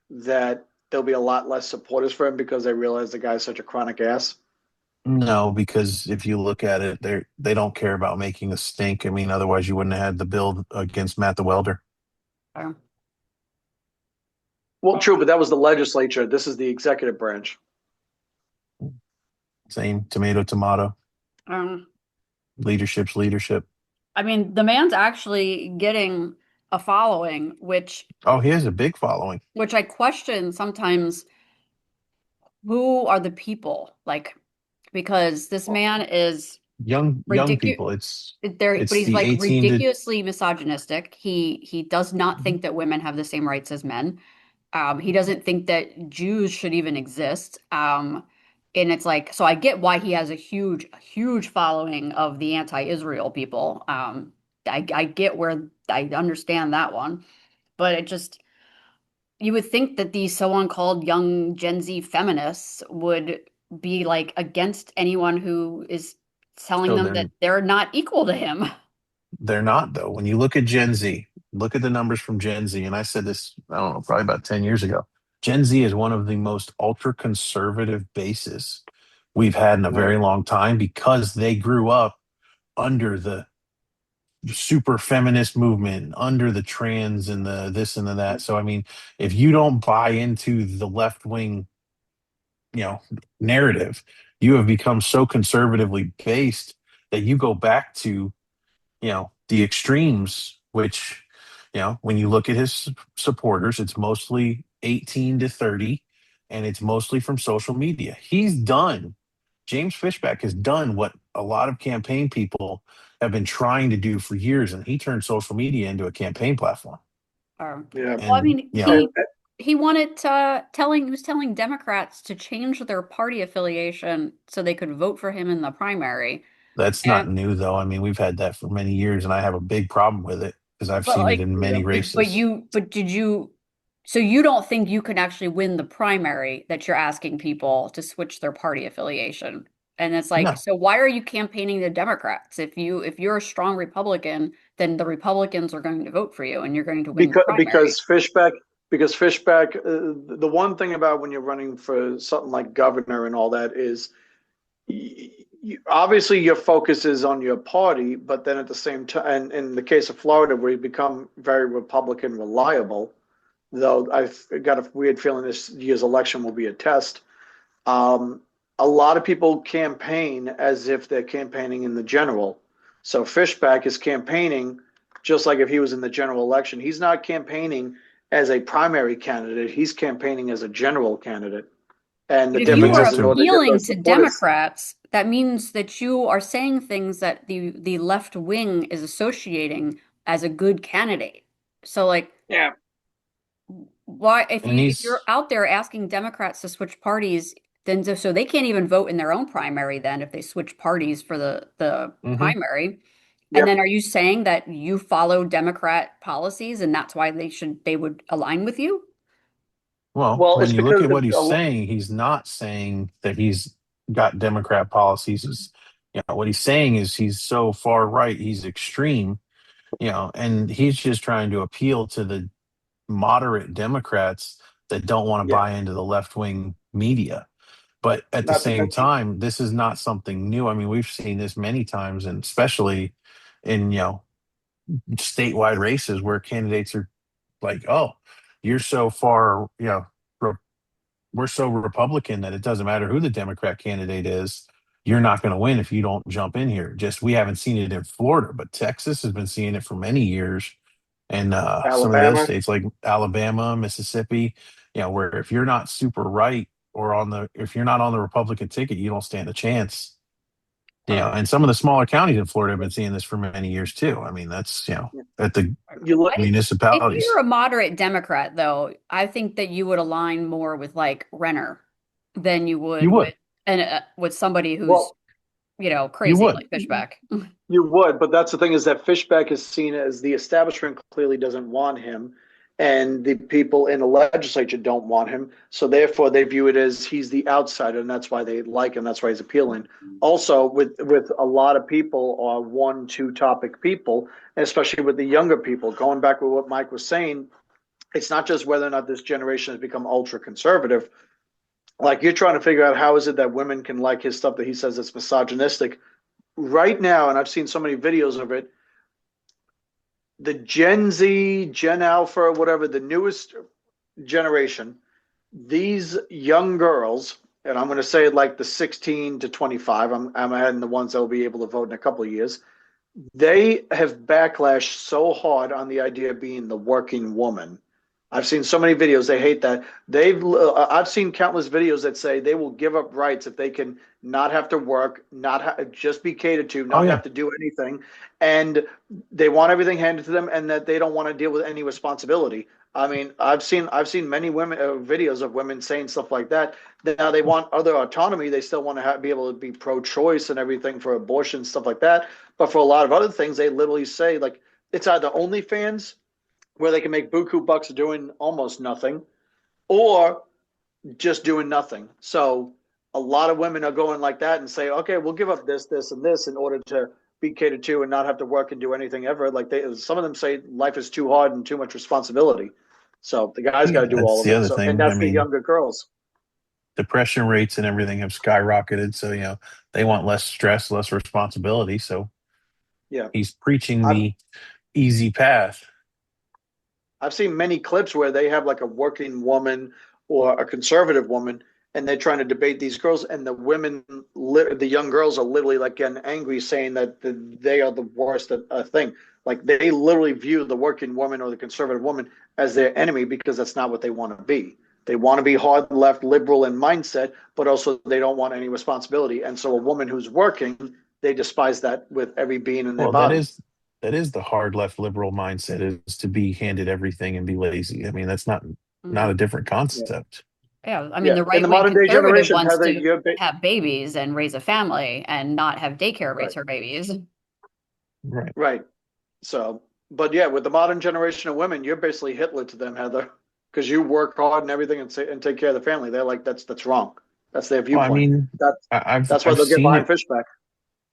that there'll be a lot less supporters for him because they realize the guy's such a chronic ass. No, because if you look at it, they don't care about making a stink. I mean, otherwise you wouldn't have had the bill against Matt the Welder. Um, Well, true, but that was the legislature. This is the executive branch. Same tomato, tomato. um, Leadership's leadership. I mean, the man's actually getting a following, Oh, he has a big following. which I question sometimes. Who are the people? Like, because this man is Young ridiculous people. It's there, but it's he's the like 18 to ridiculously misogynistic. He does not think that women have the same rights as men. He doesn't think that Jews should even exist. And it's like, so I get why he has a huge following of the anti-Israel people. I get where I understand that one, but it just, you would think that these so-called young Gen Z feminists would be like against anyone who is telling so them that they're not equal to him. they're not though. When you look at Gen Z, look at the numbers from Gen Z, and I said this, I don't know, probably about 10 years ago. Gen Z is one of the most ultra conservative bases we've had in a Right. very long time because they grew up under the super feminist movement, under the trans and the this and the that. So I mean, if you don't buy into the left wing, you know, narrative, you have become so conservatively based that you go back to, the extremes, which, when you look at his supporters, it's mostly 18 to 30, and it's mostly from social media. James Fishback has done what a lot of campaign people have been trying to do for years, and he turned social media into a campaign platform. Yeah. Well, I And, mean, And he wanted he was telling Democrats to change their party affiliation so they could vote for him in the primary. that's And not new, though. I mean, we've had that for many years, and I have a big problem with it because I've but seen it like, in yeah. many races. but did you? So you don't think you can actually win the primary that you're asking people to switch their party affiliation? And it's like, No, so why are you campaigning the Democrats? If you're a strong Republican, then the Republicans are going to vote for you and you're going to win the primary. Because Fishback, the one thing about when you're running for something like governor and all that is obviously your focus is on your party, but then at the same time, and in the case of Florida, where you become very Republican reliable, though I've got a weird feeling this year's election will be a test. Um, a lot of people campaign as if they're campaigning in the general. So Fishback is campaigning just like if he was in the general election. He's not campaigning as a primary candidate, he's campaigning as a general candidate. And the But if I mean, you difference are is in order to get appealing those to supporters. Democrats, that means that you are saying things that the left wing is associating as a good candidate. So like Yeah. why and if you're he's out there asking Democrats to switch parties, then so they can't even vote in their own primary then if they switch parties for the mhm. primary. And then Yep. are you saying that you follow Democrat policies and that's why they would align with you? Well, Well, when it's you look because at what he's saying, he's not saying that he's got Democrat policies. What he's saying is he's so far right, he's extreme, and he's just trying to appeal to the moderate Democrats that don't want to yeah, buy into the left wing media. But at the not to same mention, time, this is not something new. I mean, we've seen this many times, and especially in, statewide races where candidates are like, oh, you're so far, we're so Republican that it doesn't matter who the Democrat candidate is. You're not going to win if you don't jump in here. Just we haven't seen it in Florida, but Texas has been seeing it for many years, and some of the other Alabama. states like Alabama, Mississippi, where if you're not super right or if you're not on the Republican ticket, you don't stand a chance. And some of the smaller counties in Florida have been seeing this for many years too. I mean, that's at the You look, If municipalities. you're a moderate Democrat, though, I think that you would align more with like Renner than you would You would, with somebody who's, well, you crazy would. like Fishback. you would, but that's the thing is that Fishback is seen as the establishment clearly doesn't want him, and the people in the legislature don't want him. So therefore, they view it as he's the outsider, and that's why they like him. That's why he's appealing. Also, with a lot of people are one, two topic people, especially with the younger people. Going back with what Mike was saying, it's not just whether or not this generation has become ultra conservative. Like you're trying to figure out how is it that women can like his stuff that he says it's misogynistic right now, and I've seen so many videos of it, the Gen Z, Gen Alpha, whatever, the newest generation, these young girls, and I'm going to say like the 16 to 25, I'm adding the ones that will be able to vote in a couple of years, they have backlashed so hard on the idea of being the working woman. I've seen so many videos. They hate that. I've seen countless videos that say they will give up rights if they can not have to work, just be catered to, Oh not yeah. have to do anything, and they want everything handed to them, and that they don't want to deal with any responsibility. I mean, I've seen many women videos of women saying stuff like that. Now they want other autonomy. They still want to be able to be pro-choice and everything for abortion stuff like that. But for a lot of other things, they literally say like it's either OnlyFans where they can make buku bucks doing almost nothing, or just doing nothing. So a lot of women are going like that and say, okay, we'll give up this, this, and this in order to be catered to and not have to work and do anything ever. Like some of them say life is too hard and too much responsibility. So the guys got Yeah, to do that's all of the it. other So, and thing. I that's the mean, younger girls. depression rates and everything have skyrocketed. So, they want less stress, less responsibility. So Yeah. he's preaching I've, the easy path. I've seen many clips where they have like a working woman or a conservative woman, and they're trying to debate these girls, and the women, the young girls, are literally like getting angry, saying that they are the worst thing. Like they literally view the working woman or the conservative woman as their enemy because that's not what they want to be. They want to be hard left, liberal in mindset, but also they don't want any responsibility. And so, a woman who's working, they despise that with every being in their Well, body. that is the hard left liberal mindset is to be handed everything and be lazy. I mean, that's not a Mhm. different Yeah, concept. Yeah, I mean, yeah. the In the right-wing modern day conservative generation, wants Heather, to have babies and raise a family and not have daycare right. raise her babies. Right. Right. So, but yeah, with the modern generation of women, you're basically Hitler to them, Heather, because you work hard and everything and take care of the family. They're like, that's wrong. That's their Well, I viewpoint. mean, That's that's why I've they'll get seen behind it. Fishback.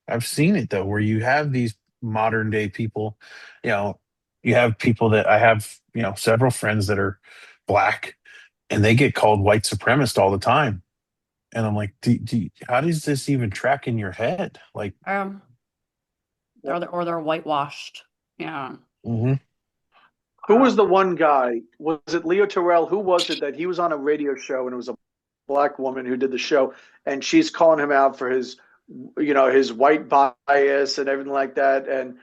I've seen it though, where you have these modern day people, you know, you have people that I have, several friends that are black and they get called white supremacist all the time. And I'm like, how does this even track in your head? Like, Um, or they're whitewashed. Yeah. mhm. Who was the one guy? Was it Leo Terrell? Who was it that he was on a radio show and it was a black woman who did the show, and she's calling him out for his, his white bias and everything like that, and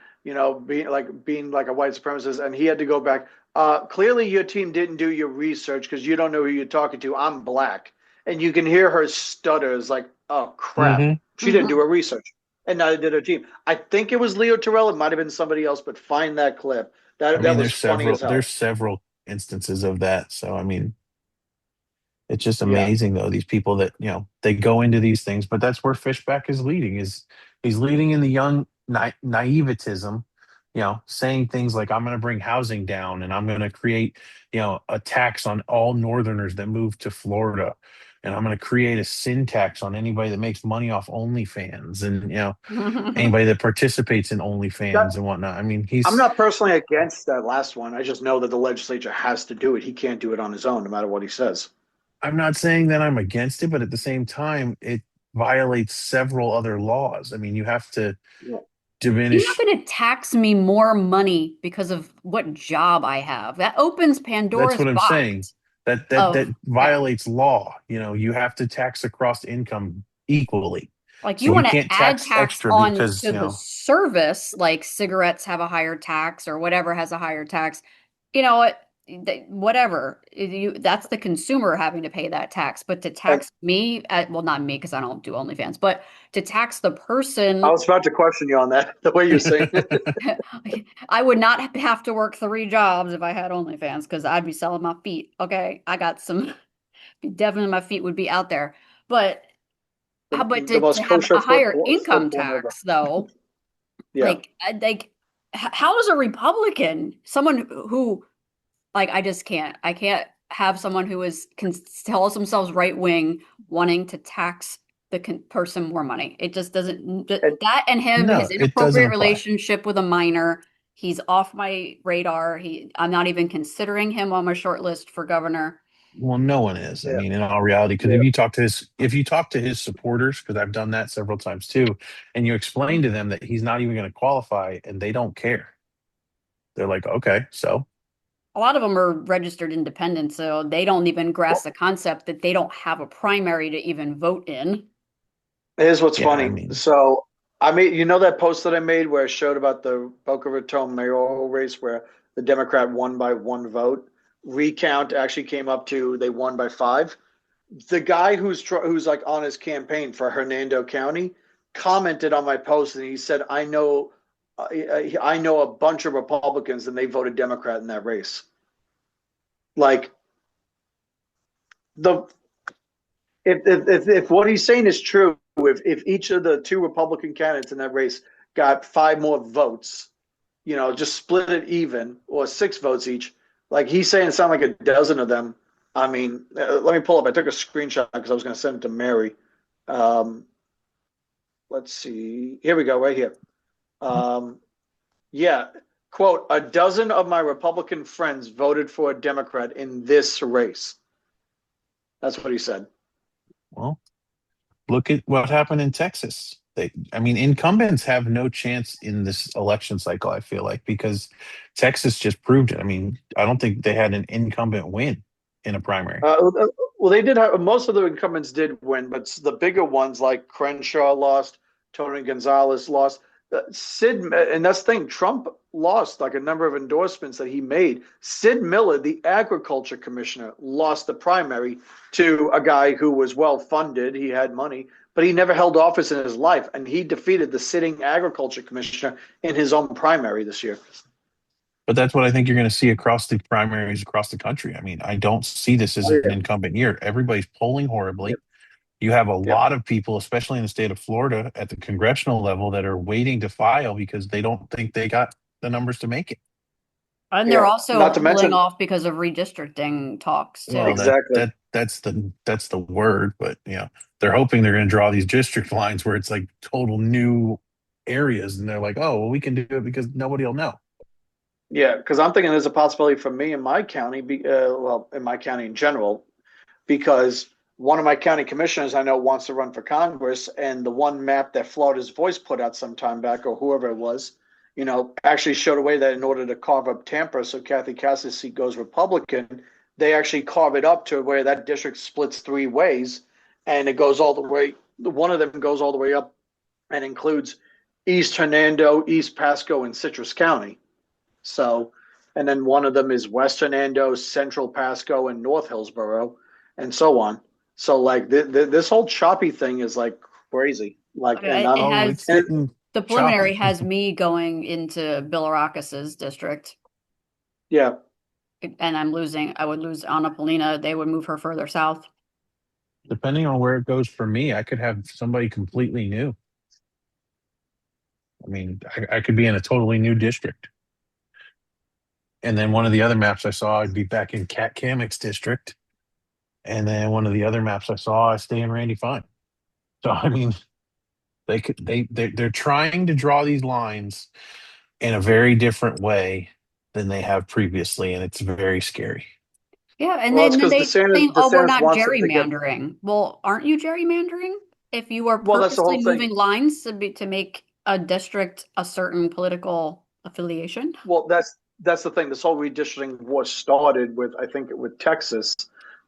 being like a white supremacist, and he had to go back. Clearly, your team didn't do your research because you don't know who you're talking to. I'm black, and you can hear her stutter. It's like, oh crap, Mhm. she didn't do her research, and neither did her team. I think it was Leo Terrell. It might have been somebody else, but find that clip. I That mean, was funny as there's hell. several instances of that. So I mean, it's just Yeah. amazing though, these people that, they go into these things, but that's where Fishback is leading, is he's leading in the young naivetism, saying things like, I'm going to bring housing down and I'm going to create, a tax on all Northerners that move to Florida. And I'm going to create a sin tax on anybody that makes money off OnlyFans and, anybody that participates in That, OnlyFans and whatnot. I mean, I'm he's not personally against that last one. I just know that the legislature has to do it. He can't do it on his own, no matter what he says. I'm not saying that I'm against it, but at the same time, it violates several other laws. I mean, you have to Yeah. You're not diminish. going to tax me more money because of what job I have. That opens That's Pandora's what I'm saying. box That of, yeah. violates law. You have to tax across income equally. Like So you you want to can't add tax tax extra on because, to the service, like cigarettes have a higher tax or whatever has a higher tax. You know what? Whatever. That's the consumer having to pay that tax. But to And tax me, well, not me because I don't do OnlyFans, but to tax the I person, was about to question you on that, the way you're saying it. I would not have to work 3 jobs if I had OnlyFans because I'd be selling my feet. Okay, I got some. Definitely, my feet would be out there. But but The to most have kosher a higher foot income porn ever. tax, though, Yeah. how is a Republican someone who like I just can't. I can't have someone who is can tells themselves right wing wanting to tax the person more money. It just doesn't. And That and him, his no, it doesn't inappropriate apply. relationship with a minor. He's off my radar. I'm not even considering him on my short list for governor. Well, no one is. I yeah, mean, in all reality, because yeah. if you talk to his supporters, because I've done that several times too, and you explain to them that he's not even going to qualify, and they don't care. They're like, okay, so A lot of them are registered independents, so they don't even grasp Well, the concept that they don't have a primary to even vote in. here's what's yeah, I funny. mean, So I made, that post that I made where I showed about the Boca Raton mayoral race where the Democrat won by one vote. Recount actually came up to they won by five. The guy who's like on his campaign for Hernando County commented on my post and he said, I know a bunch of Republicans and they voted Democrat in that race." Like the if what he's saying is true, if each of the two Republican candidates in that race got five more votes, just split it even or 6 votes each, like he's saying, it sounded like a dozen of them. I mean, let me pull up. I took a screenshot because I was going to send it to Mary. Um, let's see. Here we go, right here. Um, yeah, quote, "A dozen of my Republican friends voted for a Democrat in this race." That's what he said. well, look at what happened in Texas. I mean, incumbents have no chance in this election cycle, I feel like, because Texas just proved it. I mean, I don't think they had an incumbent win in a primary. Well, they did have most of the incumbents did win, but the bigger ones like Crenshaw lost, Tony Gonzalez lost, Sid, and that's the thing. Trump lost like a number of endorsements that he made. Sid Miller, the agriculture commissioner, lost the primary to a guy who was well funded. He had money, but he never held office in his life, and he defeated the sitting agriculture commissioner in his own primary this year. But that's what I think you're going to see across the primaries across the country. I mean, I don't see this as Oh an yeah, incumbent year. Everybody's polling yep, horribly. You have a yep, lot of people, especially in the state of Florida at the congressional level, that are waiting to file because they don't think they got the numbers to make it. And they're yeah. also Not to holding mention, off because of redistricting talks Well, too. exactly. that's the word, but they're hoping they're going to draw these district lines where it's like total new areas, and they're like, oh, well, we can do it because nobody will know. Yeah, because I'm thinking there's a possibility for me in my county, in my county in general, because one of my county commissioners I know wants to run for Congress, and the one map that Florida's Voice put out some time back, or whoever it was, actually showed a way that in order to carve up Tampa so Kathy Cass's seat goes Republican, they actually carve it up to where that district splits three ways, and it goes all the way. One of them goes all the way up and includes East Hernando, East Pasco, and Citrus County. So, and then one of them is West Hernando, Central Pasco, and North Hillsborough, and so on. So, like this whole choppy thing is like crazy. Like, and It Oh, it's has and getting the preliminary choppy. has me going into Bilirakis's district, yeah, and I would lose Anna Polina. They would move her further south. Depending on where it goes for me, I could have somebody completely new. I mean, I could be in a totally new district. And then one of the other maps I saw, I'd be back in Kat Kamick's district. And then one of the other maps I saw, I stay in Randy Fine. So I mean, they're trying to draw these lines in a very different way than they have previously, and it's very scary. Yeah, and well, it's then because they DeSantis, think, oh, we're DeSantis not wants them to get. gerrymandering. Well, aren't you gerrymandering if you are Well, that's the purposely whole thing. moving lines to make a district a certain political affiliation? Well, that's the thing. This whole redistricting war started with, I think, with Texas,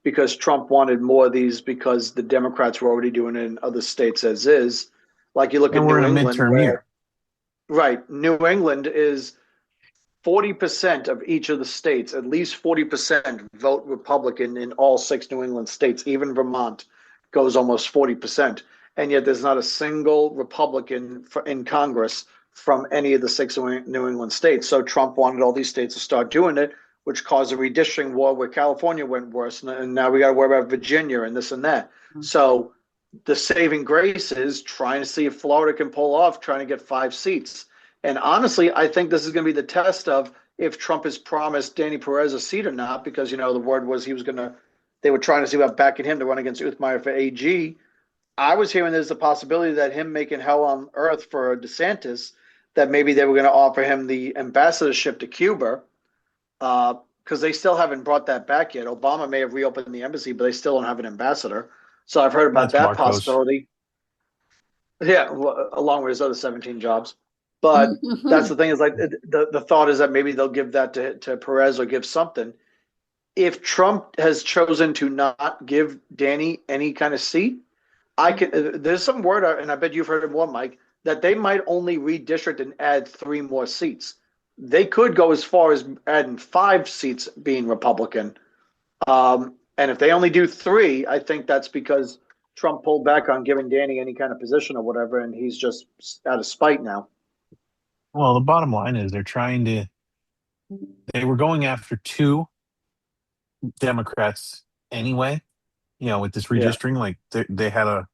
because Trump wanted more of these because the Democrats were already doing it in other states as is. Like you look at And we're New in a England, midterm where year. right, New England is 40% of each of the states, at least 40% vote Republican in all six New England states. Even Vermont goes almost 40%. And yet there's not a single Republican in Congress from any of the six New England states. So Trump wanted all these states to start doing it, which caused a redistricting war where California went worse. And now we got to worry about Virginia and this and that. So the saving grace is trying to see if Florida can pull off trying to get 5 seats. And honestly, I think this is going to be the test of if Trump has promised Danny Perez a seat or not, because the word was he was going to. They were trying to see about backing him to run against Uthmeier for AG. I was hearing there's a possibility that him making hell on earth for DeSantis, that maybe they were going to offer him the ambassadorship to Cuba, because they still haven't brought that back yet. Obama may have reopened the embassy, but they still don't have an ambassador. So I've heard about That's that Marcos. possibility. Yeah, along with his other 17 jobs. But that's the thing is like the thought is that maybe they'll give that to Perez or give something. If Trump has chosen to not give Danny any kind of seat, I can. There's some word, and I bet you've heard it more, Mike, that they might only redistrict and add 3 more seats. They could go as far as adding 5 seats being Republican. And if they only do three, I think that's because Trump pulled back on giving Danny any kind of position or whatever, and he's just out of spite now. Well, the bottom line is they were going after two Democrats anyway, with this Yeah. redistricting, like they had a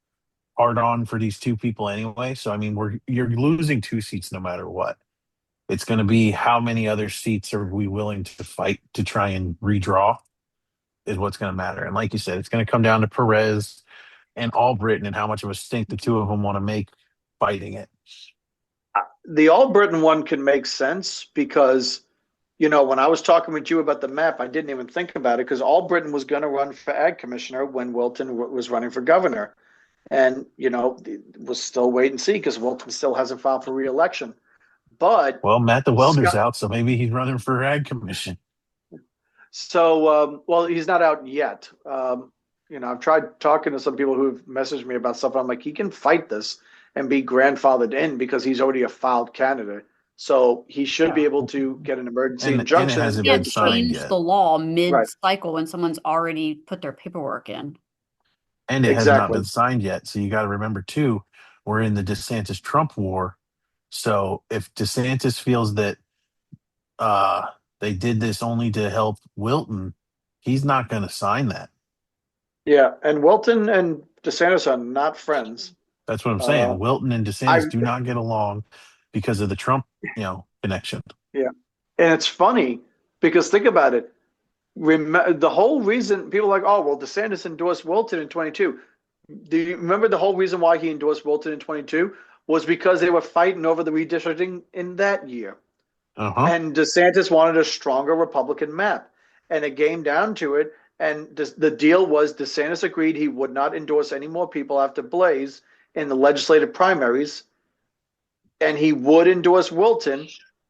hard on for these two people anyway. So I mean, you're losing 2 seats no matter what. It's going to be how many other seats are we willing to fight to try and redraw is what's going to matter. And like you said, it's going to come down to Perez and Albritton and how much of a stink the two of them want to make fighting it. The All-Britain one can make sense because, when I was talking with you about the map, I didn't even think about it because All-Britain was going to run for ag commissioner when Wilton was running for governor. And, was still wait and see because Wilton still hasn't filed for re-election. But Well, Matt the Welder's Scott, out, so maybe he's running for ag commission. well, he's not out yet. I've tried talking to some people who've messaged me about stuff. I'm like, he can fight this and be grandfathered in because he's already a filed candidate. So he should be Yeah. able to get an emergency And it injunction hasn't You been can't signed change yet. the law right, mid-cycle when someone's already put their paperwork in. And it has not exactly. been signed yet. So you got to remember too, we're in the DeSantis Trump war. So if DeSantis feels that uh they did this only to help Wilton, he's not going to sign that. Yeah, and Wilton and DeSantis are not friends. That's what I'm Uh, saying. Wilton and I DeSantis do not get along because of the Trump, connection. Yeah, and it's funny because think about it. The whole reason people are like, oh well, DeSantis endorsed Wilton in 22. Do you remember the whole reason why he endorsed Wilton in 22 was because they were fighting over the redistricting in that year, Uh-huh. and DeSantis wanted a stronger Republican map, and it came down to it. And the deal was DeSantis agreed he would not endorse any more people after Blaze in the legislative primaries, and he would endorse Wilton.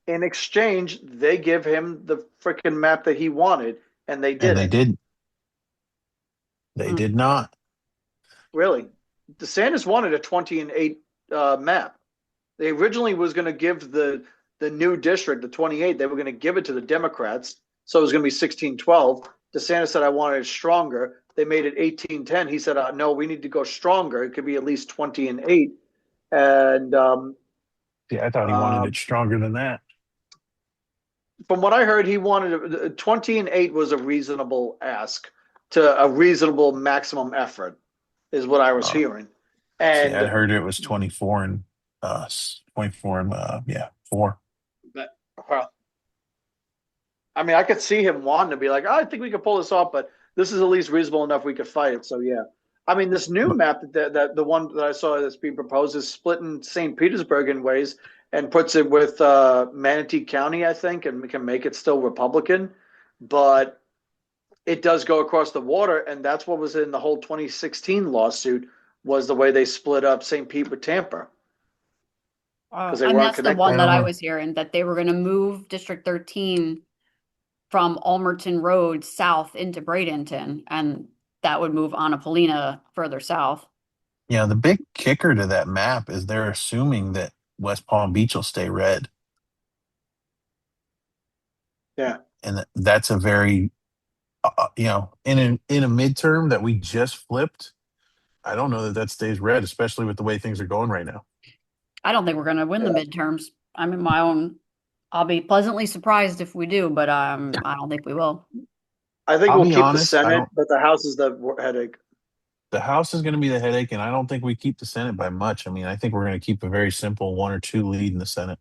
In exchange, they give him the freaking map that he wanted, and they And they didn't. did. They Mm. did not. Really. DeSantis wanted a 20-8 map. They originally was going to give the new district, the 28, they were going to give it to the Democrats. So it was going to be 16-12. DeSantis said, I wanted it stronger. They made it 18-10. He said, no, we need to go stronger. It could be at least 20-8. And Yeah, I thought he wanted it um, stronger than that. from what I heard, he wanted 20-8 was a reasonable ask to a reasonable maximum effort, is what I was Uh, hearing. See, I'd And heard it was 24 and 24 and yeah, 4. well, I mean, I could see him wanting to be like, oh, I think we could pull this off, but this is at least reasonable enough we could fight it. So yeah, I mean, this new But map that the one that I saw that's being proposed is splitting St. Petersburg in ways and puts it with Manatee County, I think, and we can make it still Republican, but it does go across the water, and that's what was in the whole 2016 lawsuit was the way they split up St. Pete with Tampa because they And weren't that's the I one connected. that don't I know. was hearing that they were going to move District 13 from Almerton Road south into Bradenton, and that would move Anna Paulina further south. Yeah, the big kicker to that map is they're assuming that West Palm Beach will stay red, Yeah, and that's a very in a midterm that we just flipped. I don't know that that stays red, especially with the way things are going right now. I don't think we're going to win the yeah. midterms. I'm in my own. I'll be pleasantly surprised if we do, but I don't think we will. I think I'll we'll be keep the honest, I Senate, don't. but the House is the headache. The House is going to be the headache, and I don't think we keep the Senate by much. I mean, I think we're going to keep a very simple 1 or 2 lead in the Senate.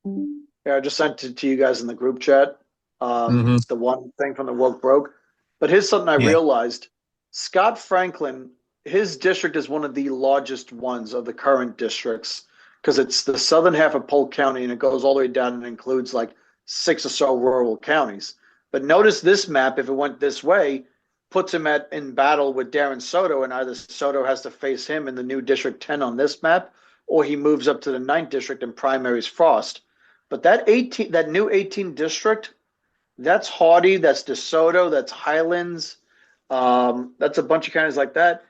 Yeah, I just sent it to you guys in the group chat. Hmm. The one thing from the woke broke. But here's something I Yeah. realized. Scott Franklin, his district is one of the largest ones of the current districts because it's the southern half of Polk County and it goes all the way down and includes like 6 or so rural counties. But notice this map, if it went this way, puts him in battle with Darren Soto, and either Soto has to face him in the new District 10 on this map, or he moves up to the 9th district and primaries Frost. But that new 18 district, that's Hardy, that's DeSoto, that's Highlands, that's a bunch of counties like that.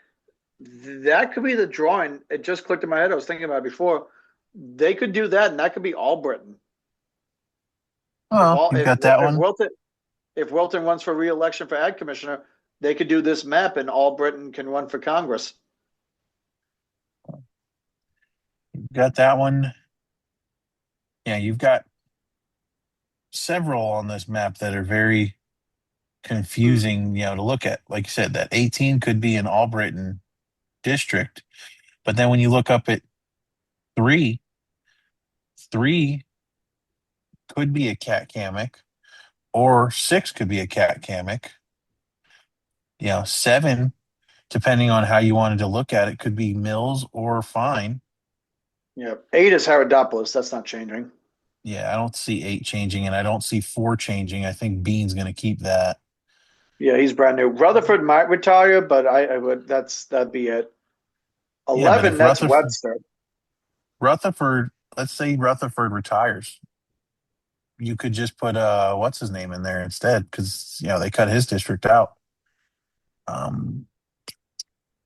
That could be the drawing. It just clicked in my head. I was thinking about it before. They could do that, and that could be all Britain. If Well, all you've got that one. if Wilton runs for re-election for Ag Commissioner, they could do this map, and all Britain can run for Congress. You've got that one. Yeah, you've got several on this map that are very Hmm. confusing, to look at. Like you said, that 18 could be an all Britain district, but then when you look up at three, three could be a cat Kamek, or 6 could be a cat Kamek. 7, depending on how you wanted to look at it, could be Mills or Fine. Yeah, 8 is Herodopoulos. That's not changing. Yeah, I don't see 8 changing, and I don't see 4 changing. I think Bean's going to keep that. Yeah, he's brand new. Rutherford might retire, but I would that'd be it. Yeah, but 11, if that's Webster. Rutherford, let's say Rutherford retires, you could just put what's his name in there instead, because they cut his district out. I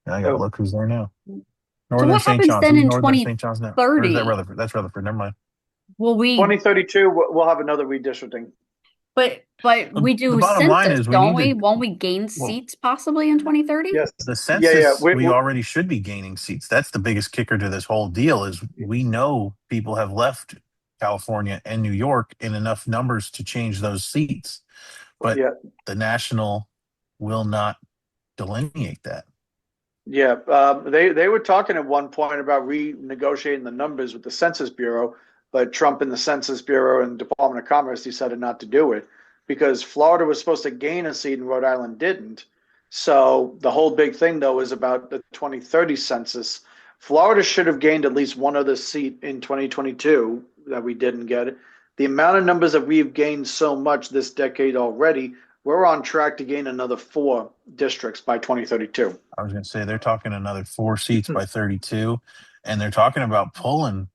gotta Oh, look who's there now. So Northern what St. happens John's. then Who's in Northern St. John's now? Or is that 2030? Rutherford? That's Rutherford. Never mind. Will we 2032, we'll have another redistricting. but The, we the do bottom line census, is we don't need we? to. Won't we gain Well, seats possibly in 2030? Yes. the Yeah, yeah. census, we already should be gaining seats. That's the biggest kicker to this whole deal. Is we know people have left California and New York in enough numbers to change those seats, but Yeah, the national will not delineate that. yeah. They were talking at one point about renegotiating the numbers with the Census Bureau, but Trump and the Census Bureau and Department of Commerce decided not to do it because Florida was supposed to gain a seat and Rhode Island didn't. So the whole big thing though is about the 2030 census. Florida should have gained at least one other seat in 2022 that we didn't get. The amount of numbers that we've gained so much this decade already, we're on track to gain another 4 districts by 2032. I was going to say they're talking another 4 seats by 32, and they're talking about pulling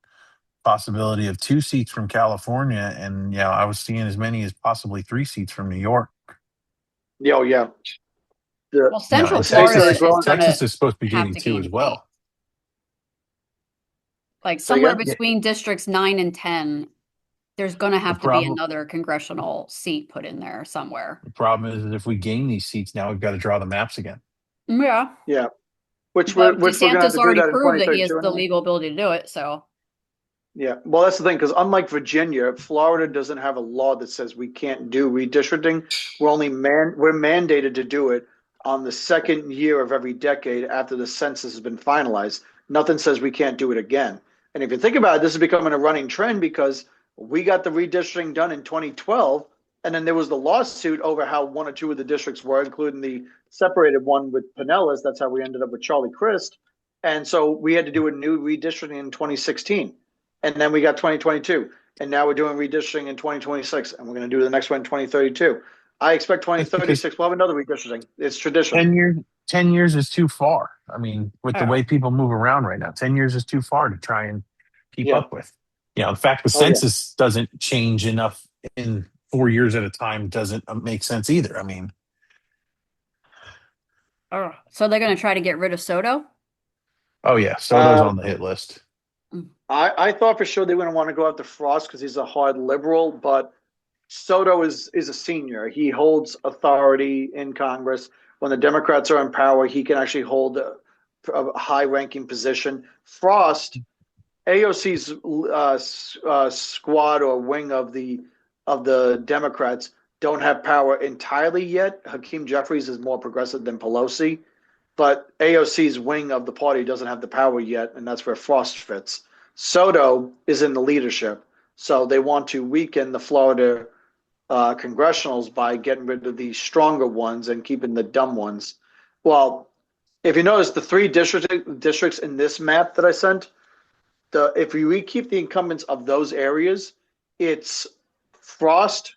possibility of 2 seats from California, and yeah, I was seeing as many as possibly 3 seats from New York. Yeah, oh, yeah. The Well, the Central And states that are Florida Texas, is growing. gonna Texas is supposed to be have getting to two gain as a seat. well. Like Say somewhere again? Yeah, between districts 9 and 10, there's gonna the have to be problem another congressional seat put in there somewhere. the problem is that if we gain these seats now, we've got to draw the maps again. Yeah. Yeah, which we're But which we're gonna have DeSantis to do already that in proved that he has 2032 the anyway. legal ability to do it, so Yeah, well, that's the thing, because unlike Virginia, Florida doesn't have a law that says we can't do redistricting. We're mandated to do it on the second year of every decade after the census has been finalized. Nothing says we can't do it again. And if you think about it, this is becoming a running trend because we got the redistricting done in 2012, and then there was the lawsuit over how one or two of the districts were, including the separated one with Pinellas. That's how we ended up with Charlie Crist. And so we had to do a new redistricting in 2016, and then we got 2022, and now we're doing redistricting in 2026, and we're going to do the next one in 2032. I expect That's because 2036 we'll have another redistricting. It's tradition. 10 years 10 years is too far. I mean, with the oh, way people move around right now, 10 years is too far to try and keep Yeah. up with. In fact, the Oh yeah. census doesn't change enough in 4 years at a time doesn't make sense either. I mean, oh. So they're gonna try to get rid of Soto? oh yeah, Soto's Uh, on the hit list. Mm. I thought for sure they wouldn't want to go after Frost because he's a hard liberal, but Soto is a senior. He holds authority in Congress. When the Democrats are in power, he can actually hold a high-ranking position. Frost, AOC's squad or wing of the Democrats don't have power entirely yet. Hakeem Jeffries is more progressive than Pelosi, but AOC's wing of the party doesn't have the power yet, and that's where Frost fits. Soto is in the leadership, so they want to weaken the Florida congressionals by getting rid of the stronger ones and keeping the dumb ones. Well, if you notice the three districts in this map that I sent, if we keep the incumbents of those areas, it's Frost,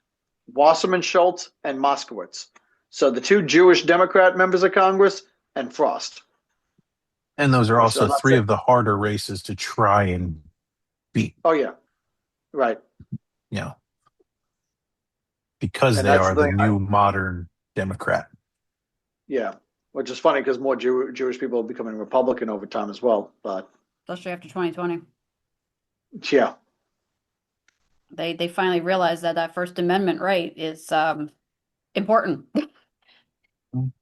Wasserman Schultz, and Moskowitz. So the two Jewish Democrat members of Congress and Frost, And those are which also I'm not three saying. of the harder races to try and beat, Oh yeah, right. you know, because And they that's are the the thing. new modern Democrat. Yeah, which is funny because more Jewish people are becoming Republican over time as well. But Especially after 2020. yeah, They finally realized that that First Amendment right is important.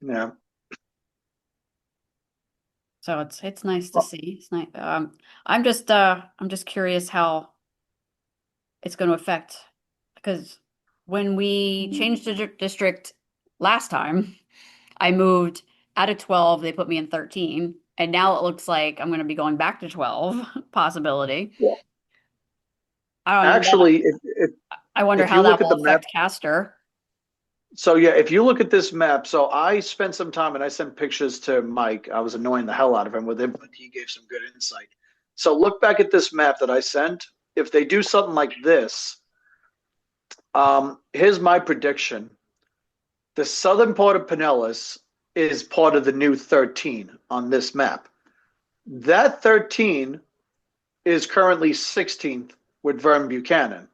yeah. So it's nice to see. It's nice. I'm just curious how it's going to affect because when we changed the district last time, I moved out of 12, they put me in 13, and now it looks like I'm going to be going back to 12 possibility. Yeah. I don't know. Actually, I wonder if how you that look at will the map, affect Castor. so yeah, if you look at this map, so I spent some time and I sent pictures to Mike. I was annoying the hell out of him with it, but he gave some good insight. So look back at this map that I sent. If they do something like this, here's my prediction. The southern part of Pinellas is part of the new 13 on this map. That 13 is currently 16th with Vern Buchanan.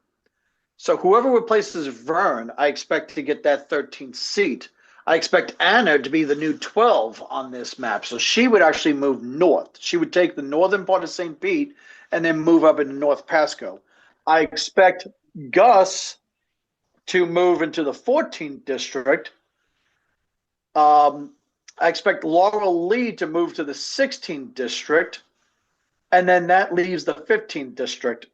So whoever replaces Vern, I expect to get that 13th seat. I expect Anna to be the new 12 on this map. So she would actually move north. She would take the northern part of St. Pete and then move up into North Pasco. I expect Gus to move into the 14th district. I expect Laurel Lee to move to the 16th district. And then that leaves the 15th district.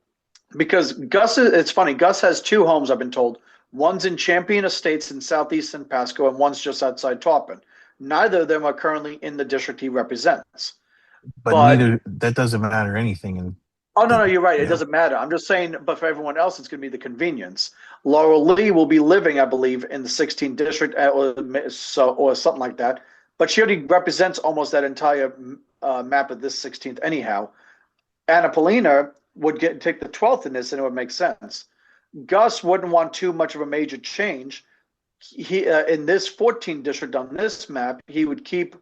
Because it's funny, Gus has two homes, I've been told. One's in Champion Estates in southeastern Pasco, and one's just outside Taupin. Neither of them are currently in the district he represents. But But, neither that doesn't matter anything. And oh, no, the no, you're right. It you know, doesn't matter. I'm just saying, but for everyone else, it's going to be the convenience. Laurel Lee will be living, I believe, in the 16th district or something like that. But she already represents almost that entire map of this 16th, anyhow. Anna Polina would take the 12th in this, and it would make sense. Gus wouldn't want too much of a major change. he in this 14th district on this map, he would keep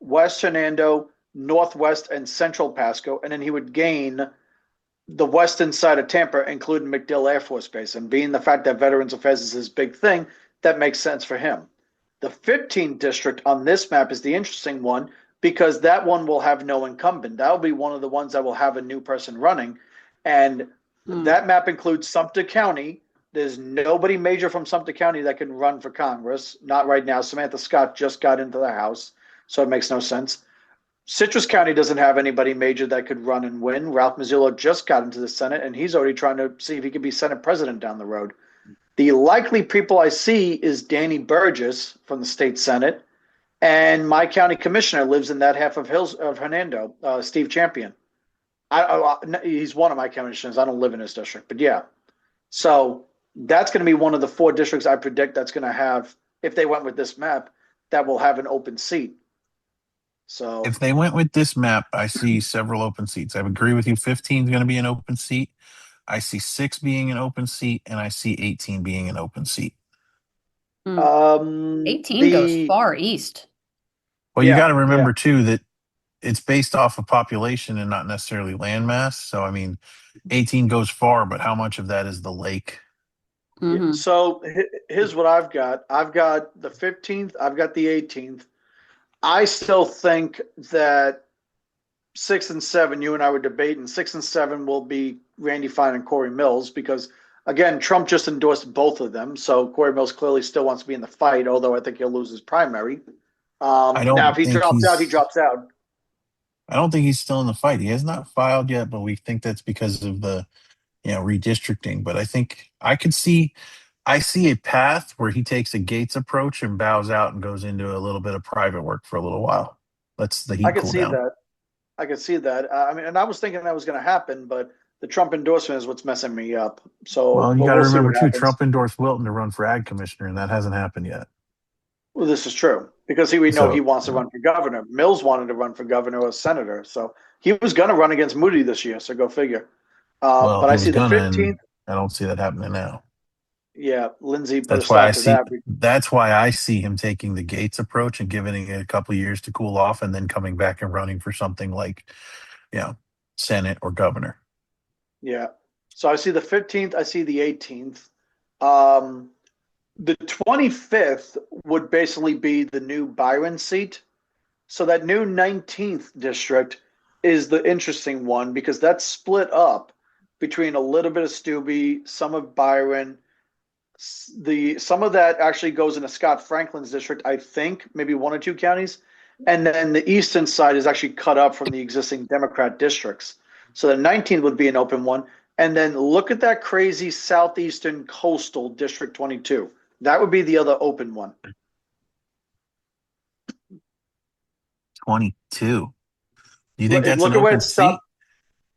West Hernando, Northwest, and Central Pasco, and then he would gain the western side of Tampa, including MacDill Air Force Base. And being the fact that Veterans Affairs is his big thing, that makes sense for him. The 15th district on this map is the interesting one because that one will have no incumbent. That will be one of the ones that will have a new person running. And Hmm. that map includes Sumter County. There's nobody major from Sumter County that can run for Congress. Not right now. Samantha Scott just got into the House, so it makes no sense. Citrus County doesn't have anybody major that could run and win. Ralph Mazzillo just got into the Senate, and he's already trying to see if he could be Senate president down the road. The likely people I see is Danny Burgess from the state Senate, and my county commissioner lives in that half of Hills of Hernando, Steve Champion. He's one of my commissioners. I don't live in his district, but yeah. So that's going to be one of the four districts I predict that's going to have, if they went with this map, that will have an open seat. So If they went with this map, I see several open seats. I agree with you. 15 is going to be an open seat. I see 6 being an open seat, and I see 18 being an open seat. Hmm. 18 goes the far east. Well, you got yeah, to yeah. remember too that it's based off of population and not necessarily land mass. So, I mean, 18 goes far, but how much of that is the lake? Yeah. Hmm. So here's what I've got. I've got the 15th. I've got the 18th. I still think that 6 and 7, you and I were debating, 6 and 7 will be Randy Fine and Corey Mills because, again, Trump just endorsed both of them. So Corey Mills clearly still wants to be in the fight, although I think he'll lose his primary. I Now, if don't he think drops out, he he's drops out. I don't think he's still in the fight. He has not filed yet, but we think that's because of the redistricting. But I think I see a path where he takes a Gates approach and bows out and goes into a little bit of private work for a little while. Lets the I heat could cool see down. that. I could see that. I mean, and I was thinking that was going to happen, but the Trump endorsement is what's messing me up. So, Well, you but got to we'll see remember what too, happens. Trump endorsed Wilton to run for ag commissioner, and that hasn't happened yet. Well, this is true because we know he So, wants to run for governor. Mills wanted to run for governor or senator, so he was going to run against Moody this year. So go figure. well, But he I was see the gonna, and 15th. I don't see that happening now. Yeah, Lindsay put a stop to that. That's why I see him taking the Gates approach and giving it a couple of years to cool off, and then coming back and running for something like, you know, Senate or governor. Yeah. So I see the 15th. I see the 18th. Um, the 25th would basically be the new Byron seat. So that new 19th district is the interesting one because that's split up between a little bit of Steuby, some of Byron. The some of that actually goes into Scott Franklin's district, I think, maybe one or two counties, and then the eastern side is actually cut up from the existing Democrat districts. So the 19th would be an open one, and then look at that crazy southeastern coastal District 22. That would be the other open one. 22. Do you think that's an Look at where open it stopped. seat?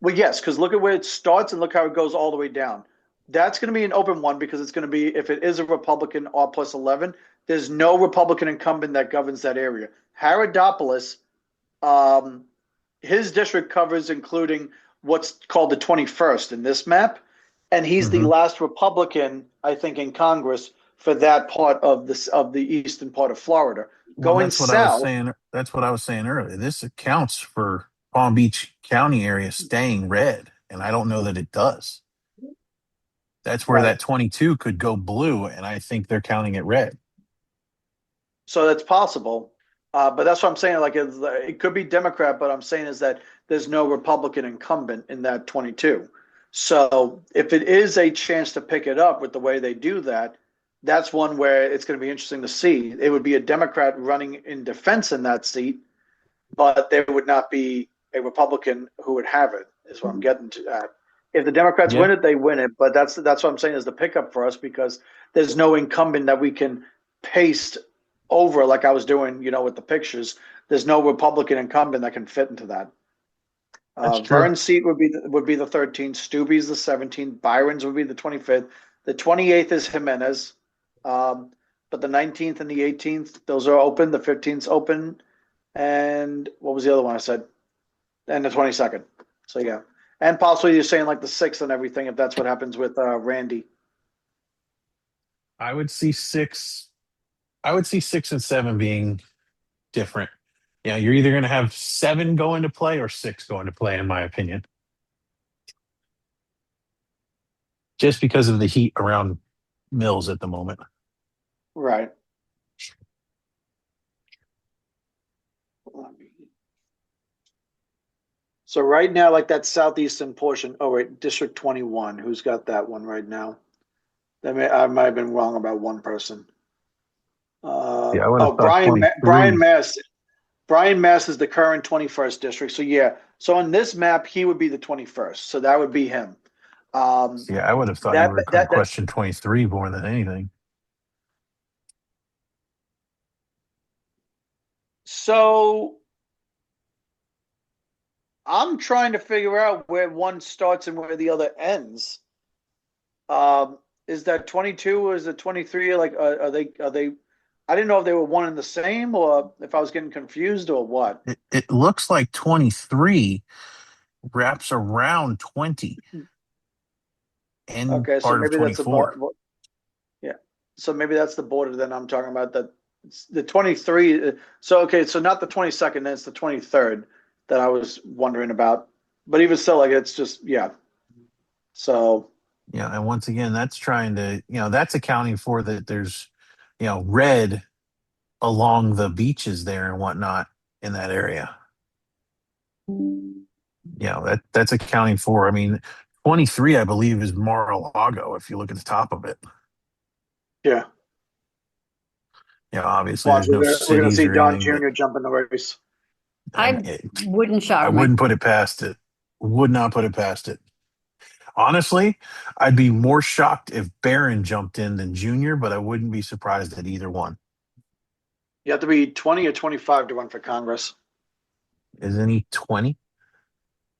Well, yes, because look at where it starts and look how it goes all the way down. That's going to be an open one because it's going to be, if it is a Republican R plus 11, there's no Republican incumbent that governs that area. Harrodopoulos, um, his district covers including what's called the 21st in this map. And he's the Hmm. last Republican, I think, in Congress for that part of the eastern part of Florida. Well, Going that's what I was south, saying. That's what I was saying earlier. This accounts for Palm Beach County area staying red, and I don't know that it does. That's where right. that 22 could go blue, and I think they're counting it red. So that's possible. But that's what I'm saying. Like it could be Democrat, but I'm saying is that there's no Republican incumbent in that 22. So if it is a chance to pick it up with the way they do that, that's one where it's going to be interesting to see. It would be a Democrat running in defense in that seat, but there would not be a Republican who would have it, is what I'm getting to at. If the Democrats Yeah. win it, they win it. But that's what I'm saying is the pickup for us because there's no incumbent that we can paste over like I was doing, with the pictures. There's no Republican incumbent that can fit into that. That's true. Vern's seat would be the 13th. Stubbe's the 17th. Byron's would be the 25th. The 28th is Jimenez. Um, but the 19th and the 18th, those are open. The 15th is open. And what was the other one I said? And the 22nd. So yeah, and possibly you're saying like the 6th and everything if that's what happens with Randy. I would see 6 I would see 6 and 7 being different. Yeah, you're either going to have seven go into play or six go into play, in my opinion, just because of the heat around Mills at the moment. Right. So right now, like that southeastern portion. Oh wait, District 21. Who's got that one right now? I might have been wrong about one person. Yeah, I would have Oh, thought Brian 23. Mass. Brian Mass is the current 21st district. So yeah. So on this map, he would be the 21st. So that would be him. Um, Yeah, I would have thought you that were going to that that. question 23 more than anything. So I'm trying to figure out where one starts and where the other ends. Is that 22 or is it 23? Like, are they? I didn't know if they were one and the same or if I was getting confused or what. It looks like 23 wraps around 20 and Okay, so part of maybe that's a 24. yeah. So maybe that's the border that I'm talking about. That the 23. So okay, so not the 22nd, it's the 23rd that I was wondering about. But even still, like it's just yeah. So Yeah, and once again, that's trying to, that's accounting for that there's, red along the beaches there and whatnot in that area. That's accounting for, I mean, 23, I believe, is Mar-a-Lago if you look at the top of it. yeah, Obviously watch there's no we're gonna cities see or Don anything, but Jr. jump in the race. I mean, I wouldn't I shock me. wouldn't put it past it. Would not put it past it. Honestly, I'd be more shocked if Barron jumped in than Junior, but I wouldn't be surprised at either one. You have to be 20 or 25 to run for Congress. Isn't he 20?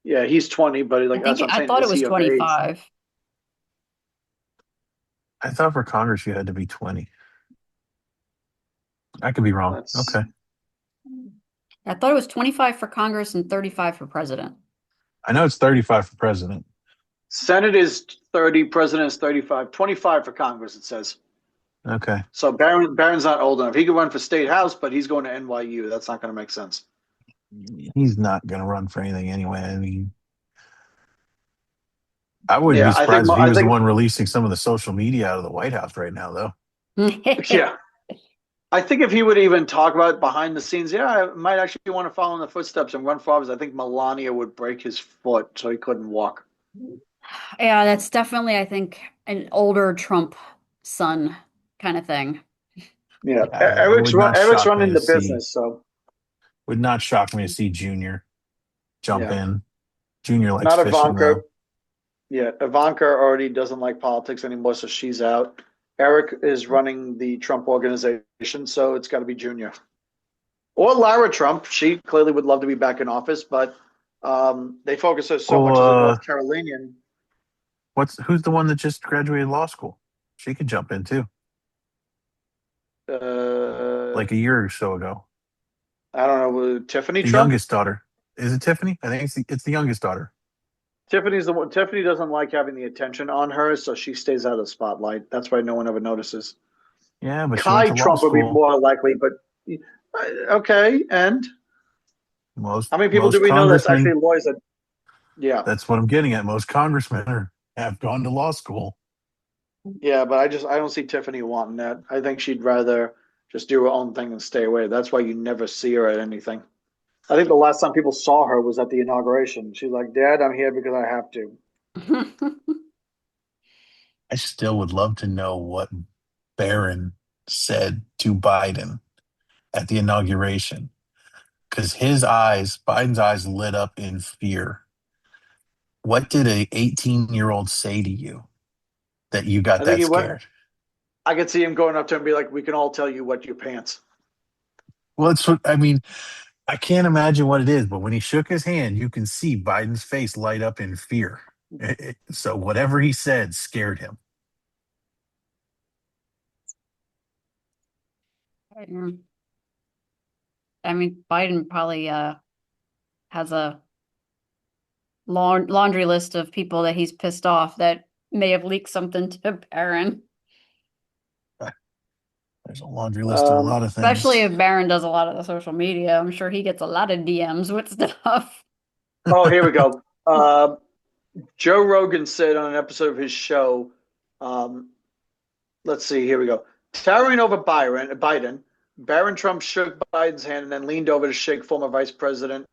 Yeah, he's 20, but I like think that's what I'm I saying. thought it Is was he of age? 25. I thought for Congress you had to be 20. I could be wrong. Let's Okay. I thought it was 25 for Congress and 35 for president. I know it's 35 for president. Senate is 30, president is 35, 25 for Congress, it says. Okay. So Barron's not old enough. He could run for state house, but he's going to NYU. That's not going to make sense. He's not going to run for anything anyway. I mean, I wouldn't be Yeah, I think surprised if he I was the think one releasing some of the social media out of the White House right now, though. yeah. I think if he would even talk about behind the scenes, yeah, I might actually want to follow in the footsteps and run for office. I think Melania would break his foot so he couldn't walk. Yeah, that's definitely, I think, an older Trump son kind of thing. Yeah, Yeah, it would not Eric's shock me running to the see. business, so Would not shock me to see Junior jump yeah. in. Junior likes Not fishing, Ivanka. though. Yeah, Ivanka already doesn't like politics anymore, so she's out. Eric is running the Trump organization, so it's got to be Junior or Lara Trump. She clearly would love to be back in office, but they focus her so Well, much as a North Carolinian. who's the one that just graduated law school? She could jump in too, Uh, like a year or so ago. I don't know, Tiffany The Trump. youngest daughter. Is it Tiffany? I think it's the youngest daughter. Tiffany's the one. Tiffany doesn't like having the attention on her, so she stays out of the spotlight. That's why no one ever notices. Yeah, but she went Kai to law Trump would be school. more likely, but okay. And Most how many people do most we know that's actually congressmen. lawyers that, yeah. That's what I'm getting at. Most congressmen have gone to law school. Yeah, but I don't see Tiffany wanting that. I think she'd rather just do her own thing and stay away. That's why you never see her at anything. I think the last time people saw her was at the inauguration. She's like, "Dad, I'm here because I have to." I still would love to know what Barron said to Biden at the inauguration because Biden's eyes lit up in fear. What did a 18-year-old say to you that you got I think that he went. scared? I could see him going up to him and be like, "We can all tell you what your pants." Well, it's what I mean. I can't imagine what it is, but when he shook his hand, you can see Biden's face light up in fear. So whatever he said scared him. I mean, Biden probably has a laundry list of people that he's pissed off that may have leaked something to Barron. There's a laundry list of a lot of Especially things. if Barron does a lot of the social media. I'm sure he gets a lot of DMs with stuff. Oh, here we go. Joe Rogan said on an episode of his show, um, let's see, here we go. Towering over Biden, Barron Trump shook Biden's hand and then leaned over to shake former Vice President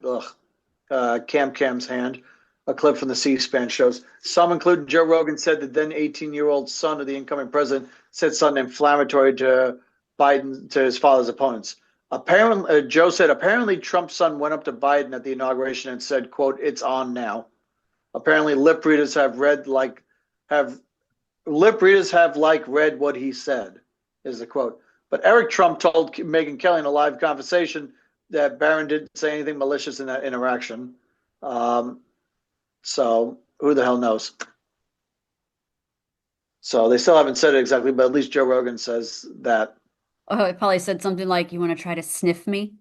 Cam's hand. A clip from the C-SPAN shows. Some, including Joe Rogan, said the then 18-year-old son of the incoming president said something inflammatory to Biden to his father's opponents. Apparently, Joe said apparently Trump's son went up to Biden at the inauguration and said, "quote It's on now." Apparently, have lip readers have read what he said, is the quote. But Eric Trump told Megyn Kelly in a live conversation that Barron didn't say anything malicious in that interaction. Um, so who the hell knows? So they still haven't said it exactly, but at least Joe Rogan says that. Oh, he probably said something like, "You want to try to sniff me?"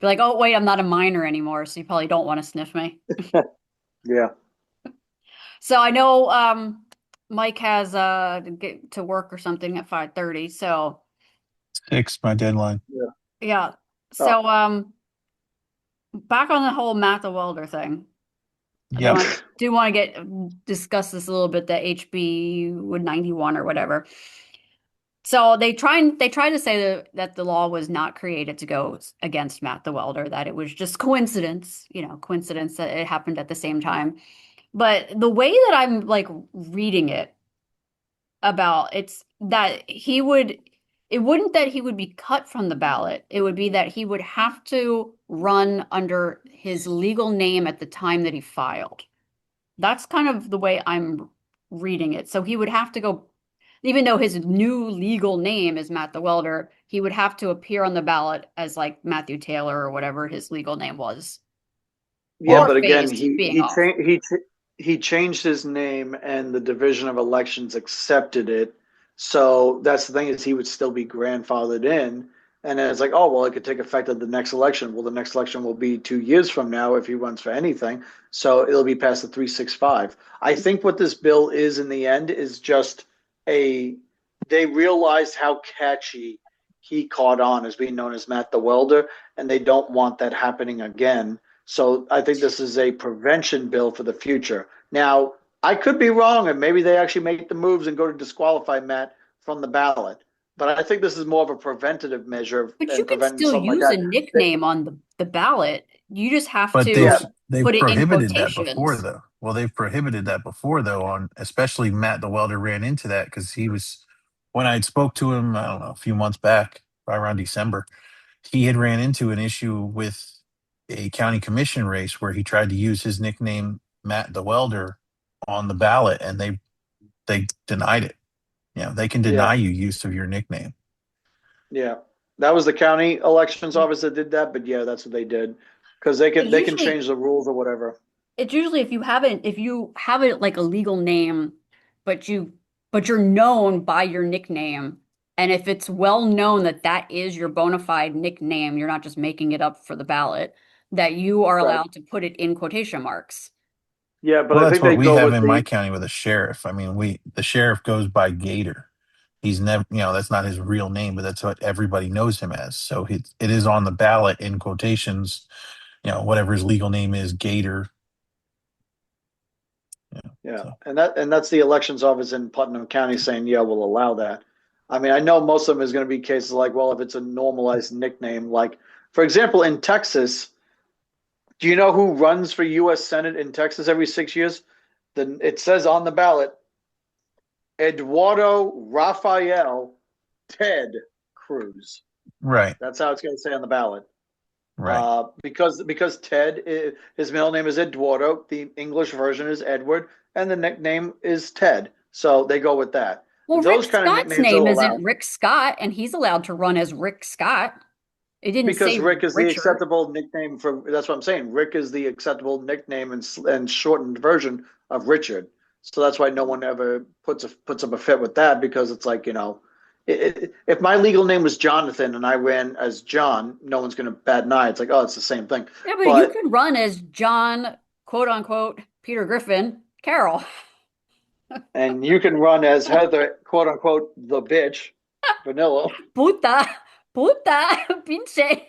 Be like, "Oh, wait, I'm not a minor anymore, so you probably don't want to sniff me." Yeah. So I know Mike has to get to work or something at 5:30. So Six, my deadline. Yeah. yeah. Oh. So back on the whole Matt the Welder thing. I Yep. do want to get discuss this a little bit, the HB 91 or whatever. So they try to say that the law was not created to go against Matt the Welder, that it was just coincidence, coincidence that it happened at the same time. But the way that I'm like reading it about it's that it wouldn't that he would be cut from the ballot. It would be that he would have to run under his legal name at the time that he filed. That's kind of the way I'm reading it. So he would have to go, even though his new legal name is Matt the Welder, he would have to appear on the ballot as like Matthew Taylor or whatever his legal name was, Yeah, or but again, phased being off. he changed his name, and the Division of Elections accepted it. So that's the thing, is he would still be grandfathered in, and then it's like, oh well, it could take effect at the next election. Well, the next election will be 2 years from now if he runs for anything. So it'll be past the 365. I think what this bill is in the end is just a they realized how catchy he caught on as being known as Matt the Welder, and they don't want that happening again. So I think this is a prevention bill for the future. Now, I could be wrong, and maybe they actually make the moves and go to disqualify Matt from the ballot. But I think this is more of a preventative measure But you and can preventing still something like use a that. nickname on the ballot. You just have But to Yeah, they've put it in prohibited that before quotations. though. Well, they've prohibited that before though, on especially Matt the Welder ran into that because he was when I spoke to him, I don't know, a few months back, right around December, he had ran into an issue with a county commission race where he tried to use his nickname Matt the Welder on the ballot and they denied it. They can yeah, deny you use of your nickname. yeah. That was the county elections office that did that, but yeah, that's what they did because But they can change the rules or whatever. it's usually if you have it like a legal name, but you're known by your nickname, and if it's well known that that is your bona fide nickname, you're not just making it up for the ballot, that you are Right. allowed to put it in quotation marks. Yeah, but Well, I that's think what they we go have with in my the county with a sheriff. I mean, the sheriff goes by Gator. He's never, that's not his real name, but that's what everybody knows him as. So it is on the ballot in quotations, whatever his legal name is, Gator. Yeah, So and that's the elections office in Putnam County saying, yeah, we'll allow that. I mean, I know most of them is going to be cases like, well, if it's a normalized nickname, like for example, in Texas, do you know who runs for U.S. Senate in Texas every 6 years? Then it says on the ballot, Eduardo Rafael Ted Cruz. right, That's how it's going to say on the ballot. right. Because Ted, his middle name is Eduardo, the English version is Edward, and the nickname is Ted. So they go with that. Well, Rick Those kind of Scott's nicknames name they'll allow isn't Rick Scott, and he's allowed to run as Rick Scott. It didn't because say Rick is the Richard. acceptable nickname for. That's what I'm saying. Rick is the acceptable nickname and shortened version of Richard. So that's why no one ever puts up a fit with that because it's like if my legal name was Jonathan and I ran as John, no one's going to bat an eye. It's like, oh, it's the same thing. Yeah, but you But could run as John, quote unquote, Peter Griffin Carroll. and you can run as Heather, quote unquote, the bitch, vanilla. Puta, puta, pinche.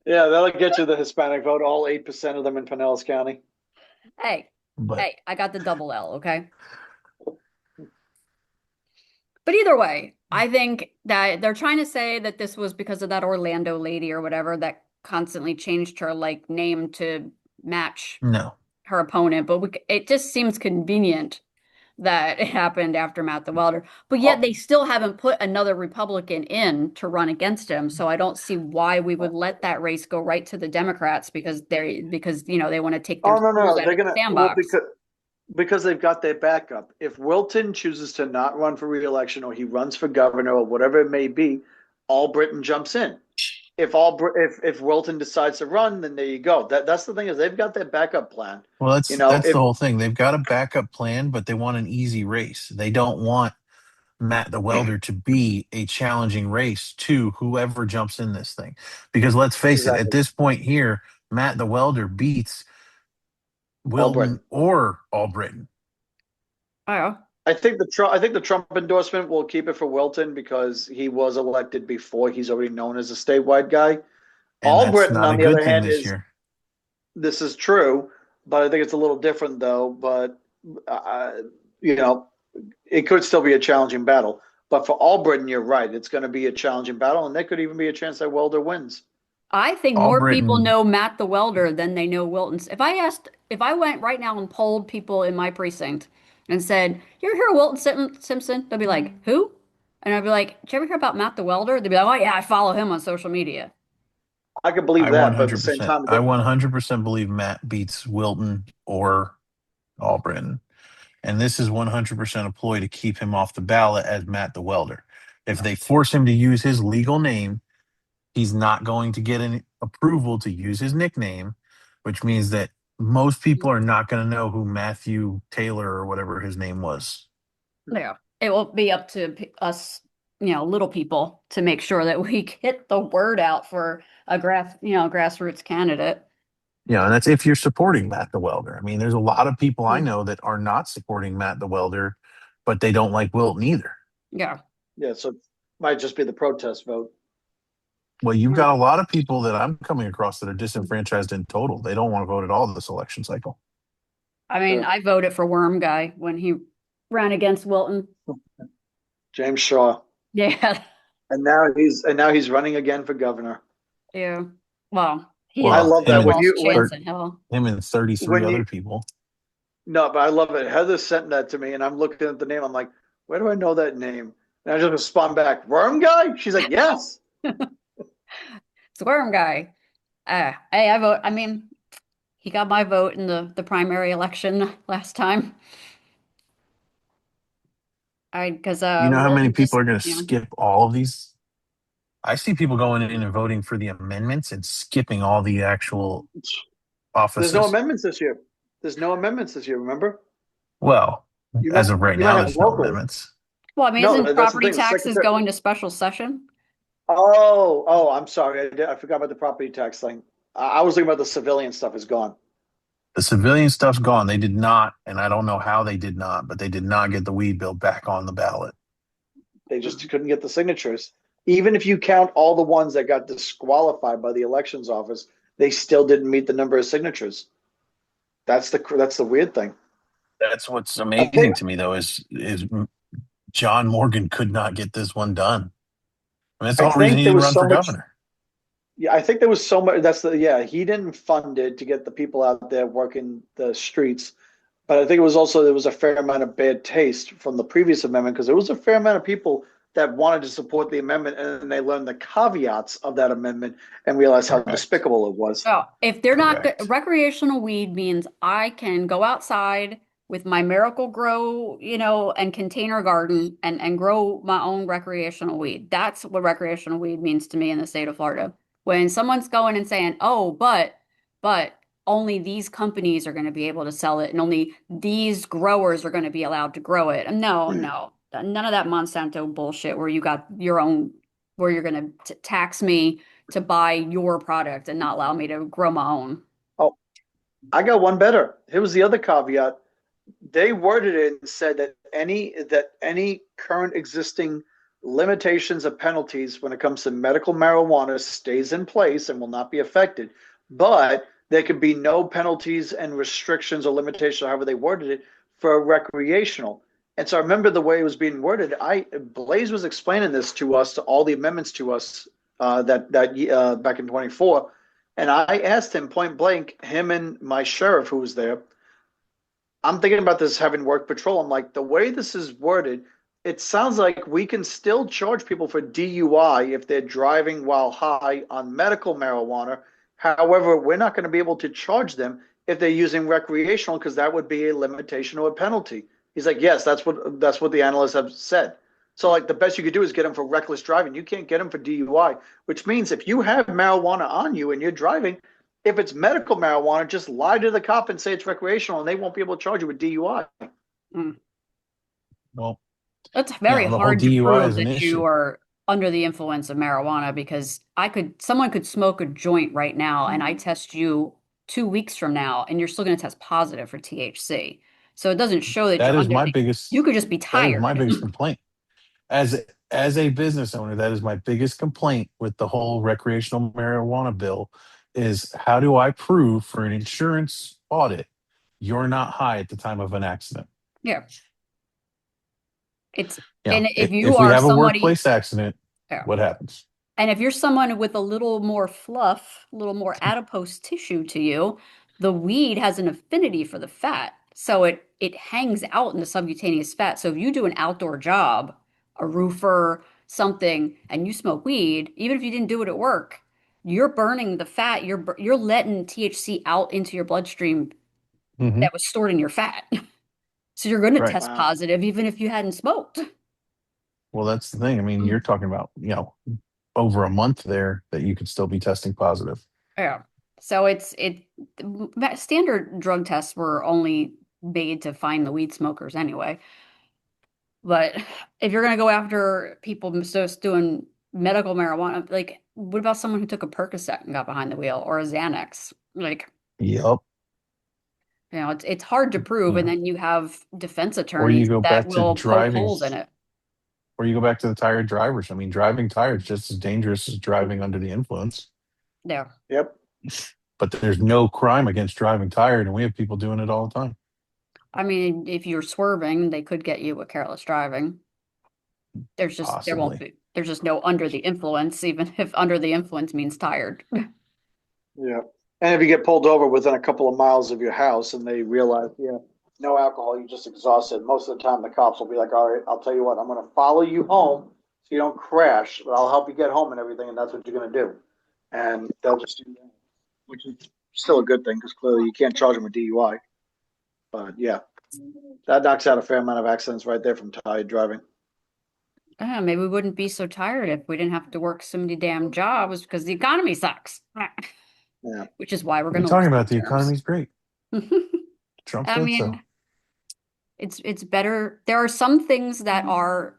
Yeah, that'll get you the Hispanic vote, all 8% of them in Pinellas County. Hey, But hey, I got the double L, okay? But either way, I think that they're trying to say that this was because of that Orlando lady or whatever that constantly changed her like name to match no. her opponent. But it just seems convenient that it happened after Matt the Welder. But yet Oh, they still haven't put another Republican in to run against him. So I don't see why we would let that race go right to the Democrats because they want to take their oh no, tools no, out they're of the gonna well sandbox. because they've got their backup. If Wilton chooses to not run for reelection or he runs for governor or whatever it may be, all Britain jumps in. If Wilton decides to run, then there you go. That's the thing is they've got their backup plan. Well, You that's know, that's the if whole thing. They've got a backup plan, but they want an easy race. They don't want Matt the Welder to be a challenging race to whoever jumps in this thing. Because let's face it, at exactly this point here, Matt the Welder beats all Britain. Wilton or All Britain. Oh, I think the Trump endorsement will keep it for Wilton because he was elected before. He's already known as a statewide guy. And All that's Britain, not on a the good other thing hand, this is year. this is true, but I think it's a little different though. But uh, you know, it could still be a challenging battle. But for all Britain, you're right. It's going to be a challenging battle, and there could even be a chance that Welder wins. I think All more people Britain, know Matt the Welder than they know Wilton's. If I went right now and polled people in my precinct and said, "You ever hear of Simpson?" They'll be like, "Who?" And I'd be like, "Did you ever hear about Matt the Welder?" They'd be like, "Oh yeah, I follow him on social media." I could believe I that, but at the same 100%. time, I 100% believe Matt beats Wilton or All Britain. And this is 100% a ploy to keep him off the ballot as Matt the Welder. If they force him to use his legal name, he's not going to get an approval to use his nickname, which means that most people are not going to know who Matthew Taylor or whatever his name was. Yeah. It will be up to us, little people to make sure that we get the word out for a grassroots candidate. And that's if you're supporting Matt the Welder. I mean, there's a lot of people I Mm. know that are not supporting Matt the Welder, but they don't like Wilton either. Yeah. yeah. So it might just be the protest vote. Well, you've Yeah. got a lot of people that I'm coming across that are disenfranchised in total. They don't want to vote at all this election cycle. I mean, Yeah. I voted for Worm Guy when he ran against Wilton. James Shaw, Yeah. and now he's running again for governor. Yeah. Well, he I has Well, love the him that and smallest chance in hell. him and 33 when other you people. no, but I love it. Heather sent that to me, and I'm looking at the name. I'm like, where do I know that name? And I just respond back, Worm Guy. She's like, yes. It's Worm Guy. Hey, I vote. I mean, he got my vote in the primary election last time. Because You know how many Wilton people just, are going to skip all of these? I see people going in and voting for the amendments and skipping all the actual There's no offices. amendments this year. There's no amendments this year. Remember? Well, as of right You might now, have there's no locally. amendments. well, I mean, No, isn't that's the property thing. The taxes secretary. going to special session? Oh, I'm sorry. I forgot about the property tax thing. I was thinking about the civilian stuff is gone. The civilian stuff's gone. They did not, and I don't know how they did not, but they did not get the weed bill back on the ballot. They just couldn't get the signatures. Even if you count all the ones that got disqualified by the elections office, they still didn't meet the number of signatures. That's the weird thing. That's what's I amazing think to me, though, is John Morgan could not get this one done. I mean, that's the I whole reason think he there didn't was run so for much. governor. Yeah, I think there was so much. That's the yeah. He didn't fund it to get the people out there working the streets, but I think it was also there was a fair amount of bad taste from the previous amendment because there was a fair amount of people that wanted to support the amendment and then they learned the caveats of that amendment and realized how Correct. despicable it was. Oh, if they're not Correct. recreational weed means I can go outside with my Miracle Grow, and container garden and grow my own recreational weed. That's what recreational weed means to me in the state of Florida. When someone's going and saying, "Oh, but only these companies are going to be able to sell it and only these growers are going to be allowed to grow it." No, no. None of that Monsanto bullshit where you got your own where you're going to tax me to buy your product and not allow me to grow my own. Oh, I got one better. Here was the other caveat. They worded it and said that any current existing limitations or penalties when it comes to medical marijuana stays in place and will not be affected. But there could be no penalties and restrictions or limitations, however they worded it, for recreational. And so I remember the way it was being worded. Blaze was explaining this to us, to all the amendments to us that back in 24, and I asked him point blank, him and my sheriff who was there. I'm thinking about this having work patrol. I'm like, the way this is worded, it sounds like we can still charge people for DUI if they're driving while high on medical marijuana. However, we're not going to be able to charge them if they're using recreational because that would be a limitation or a penalty. He's like, yes, that's what the analysts have said. So like the best you could do is get them for reckless driving. You can't get them for DUI, which means if you have marijuana on you and you're driving, if it's medical marijuana, just lie to the cop and say it's recreational, and they won't be able to charge you with DUI. Mm. Well, That's very the whole hard to DUI prove is an that you issue. are under the influence of marijuana because someone could smoke a joint right now and I test you 2 weeks from now and you're still going to test positive for THC. So it doesn't show that That you're is under my the, you biggest could just be that is my tired. biggest complaint. As a business owner, that is my biggest complaint with the whole recreational marijuana bill is how do I prove for an insurance audit you're not high at the time of an accident? Yeah. It's, You and know, if you if we are have a somebody, workplace accident, yeah. what happens? And if you're someone with a little more fluff, a little more adipose tissue to you, the weed has an affinity for the fat. So it hangs out in the subcutaneous fat. So if you do an outdoor job, a roofer, something, and you smoke weed, even if you didn't do it at work, you're burning the fat. You're letting THC out into your bloodstream Hmm. that was stored in your fat. So you're going to Right. test Wow. positive even if you hadn't smoked. Well, that's the thing. I mean, you're talking about, over a month there that you could still be testing positive. Yeah. So standard drug tests were only made to find the weed smokers anyway. But if you're gonna go after people just doing medical marijuana, like what about someone who took a Percocet and got behind the wheel or a Xanax? Like, Yep. it's hard to prove, and Yeah. then you have defense Or you attorneys go that back to will poke driving, holes in it. or you go back to the tired drivers. I mean, driving tired is just as dangerous as driving under the influence. Yeah. Yep. But there's no crime against driving tired, and we have people doing it all the time. I mean, if you're swerving, they could get you with careless driving. There won't Possibly. be, there's just no under the influence, even if under the influence means tired. Yeah. And if you get pulled over within a couple of miles of your house and they realize, yeah, no alcohol, you just exhausted. Most of the time, the cops will be like, all right, I'll tell you what, I'm going to follow you home so you don't crash, but I'll help you get home and everything. And that's what you're going to do. And they'll just do that, which is still a good thing because clearly you can't charge them with DUI. But yeah, that knocks out a fair amount of accidents right there from tired driving. Maybe we wouldn't be so tired if we didn't have to work so many damn jobs because the economy sucks. Yeah. Which is why we're What are going you to talking lose about? The midterms. economy's great. Trump I said so. mean, it's better. There are some things that are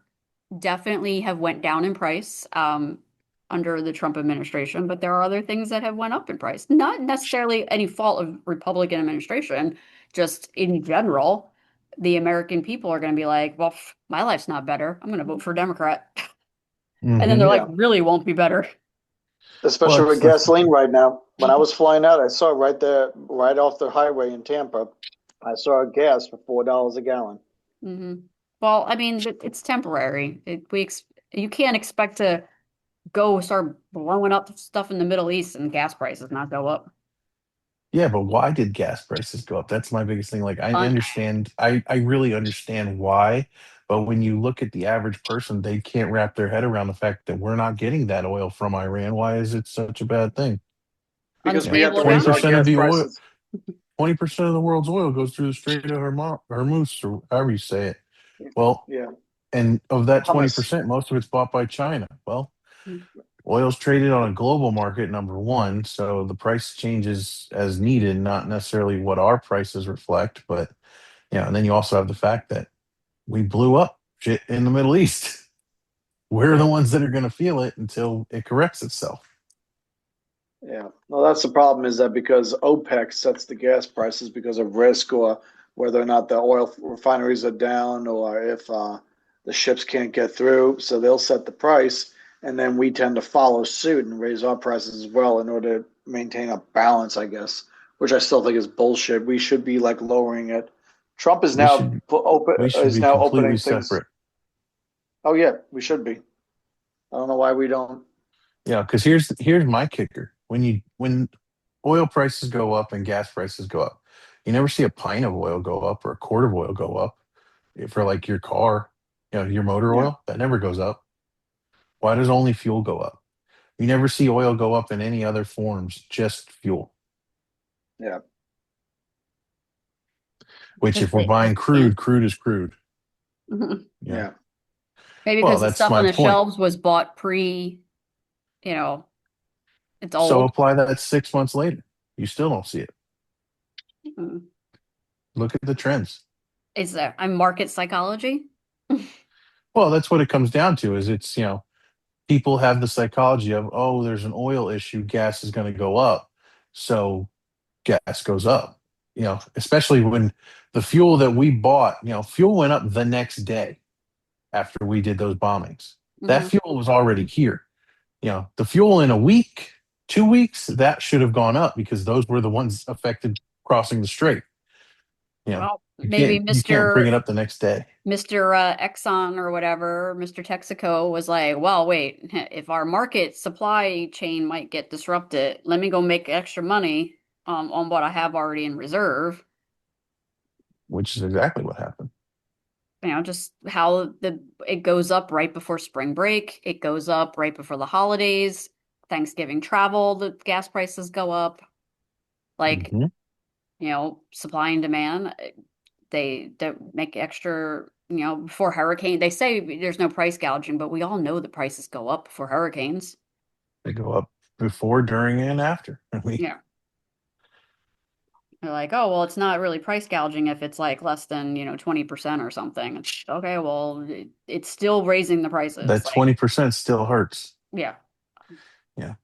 definitely have went down in price under the Trump administration, but there are other things that have went up in price. Not necessarily any fault of Republican administration, just in general, the American people are going to be like, well, my life's not better. I'm going to vote for Democrat. And then Hmm. their life Yeah. really won't be better. Well, Especially it's with gasoline right now. When I was flying out, I saw right there, right off the highway in Tampa, I saw gas for $4 a gallon. Hmm. Well, I mean, it's temporary. You can't expect to go start blowing up stuff in the Middle East and gas prices not go up. yeah, but why did gas prices go up? That's my biggest thing. Like, I Un understand, I really understand why, but when you look at the average person, they can't wrap their head around the fact that we're not getting that oil from Iran. Why is it such a bad thing? Because You we know, have Unstable to raise our economy. 20% of gas the oil, prices. 20% of the world's oil goes through the Strait of Hormuz, or however you say it. Well, Yeah. and of that Hummus. 20%, most of it's bought by China. Well, oil's traded on a global market, number one, so the price changes as needed, not necessarily what our prices reflect. But and then you also have the fact that we blew up shit in the Middle East. We're the Yeah. ones that are going to feel it until it corrects itself. Yeah. Well, that's the problem is that because OPEC sets the gas prices because of risk or whether or not the oil refineries are down or if the ships can't get through. So they'll set the price, and then we tend to follow suit and raise our prices as well in order to maintain a balance, I guess, which I still think is bullshit. We should be like lowering it. Trump is We now should open we should is be now completely opening things. separate. Oh yeah, we should be. I don't know why we don't. Yeah, because here's my kicker. When oil prices go up and gas prices go up, you never see a pint of oil go up or a quart of oil go up for like your car, your motor Yeah, oil. That never goes up. Why does only fuel go up? You never see oil go up in any other forms, just fuel. yeah, Which because if we're buying they can't. crude, crude is crude. Mhm. You know. yeah, Maybe Well, because the that's stuff on my the point. shelves was bought pre, you know, it's So old. apply that 6 months later. You still don't see it. Mm. Look at the trends. Is there? I'm market psychology. Well, that's what it comes down to is people have the psychology of, oh, there's an oil issue, gas is going to go up. So gas goes up, especially when the fuel that we bought, fuel went up the next day after we did those bombings. That Hmm. fuel was already here. The fuel in a week, 2 weeks, that should have gone up because those were the ones affected crossing the strait. Well, You maybe can't bring it up the next day. Mr. Exxon or whatever, Mr. Texaco was like, well, wait, if our market supply chain might get disrupted, let me go make extra money on what I have already in reserve. Which is exactly what happened. Just how it goes up right before spring break, it goes up right before the holidays, Thanksgiving travel, the gas prices go up. Like, Hmm. supply and demand, they don't make extra, before hurricane. They say there's no price gouging, but we all know the prices go up before hurricanes. They go up before, during, and after. Yeah. They're like, oh, well, it's not really price gouging if it's like less than, 20% or something. It's okay, well, it's still raising the prices. That Like, 20% still hurts. yeah. Yeah.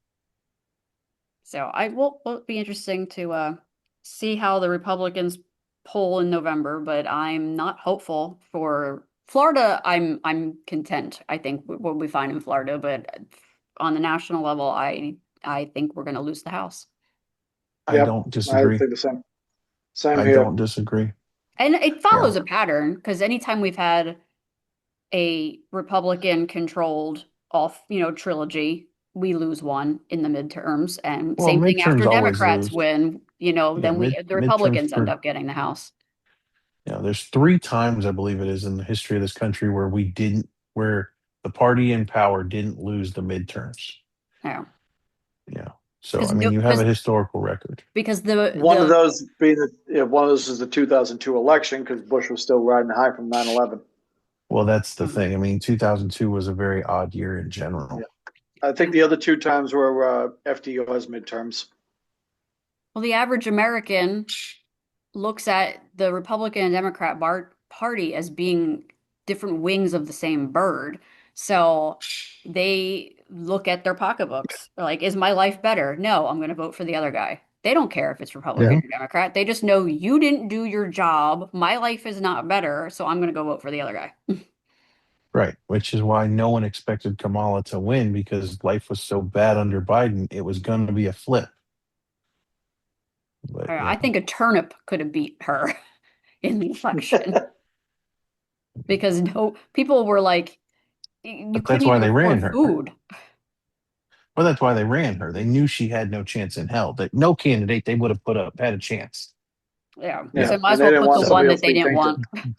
So I will be interesting to see how the Republicans poll in November, but I'm not hopeful for Florida. I'm content. I think what we find in Florida, but on the national level, I think we're going to lose the House. I yep. don't I disagree. think the same. Same I here. don't disagree. And it You follows know, a pattern because anytime we've had a Republican controlled off, trilogy, we lose one in the midterms. And well, same thing midterms after always Democrats lose. win, Yeah, then the midterms Republicans end up getting the House. there's 3 times I believe it is in the history of this country where the party in power didn't lose the midterms. Yeah. Yeah. So Because I mean, no, you have a historical record. because the One of those being one of those is the 2002 election because Bush was still riding high from 9/11. Well, that's the Mhm. thing. I mean, 2002 was a very odd year in Yeah, general. I think the other two times were FDR's midterms. Well, the average American looks at the Republican and Democrat party as being different wings of the same bird. So they look at their pocketbooks. They're like, is my life better? No, I'm going to vote for the other guy. They don't care if it's Republican Yeah. or Democrat. They just know you didn't do your job. My life is not better, so I'm going to go vote for the other guy. Right. Which is why no one expected Kamala to win because life was so bad under Biden. It was going to be a flip. But, I think a turnip could have beat her in the election because no people were like, you but that's couldn't why even they ran afford her. food. Well, that's why they ran her. They knew she had no chance in hell. That no candidate they would have put up had a chance. Yeah. Yeah. Yeah, So might and as they well didn't put want the So one somebody that else they to be didn't tainted. want.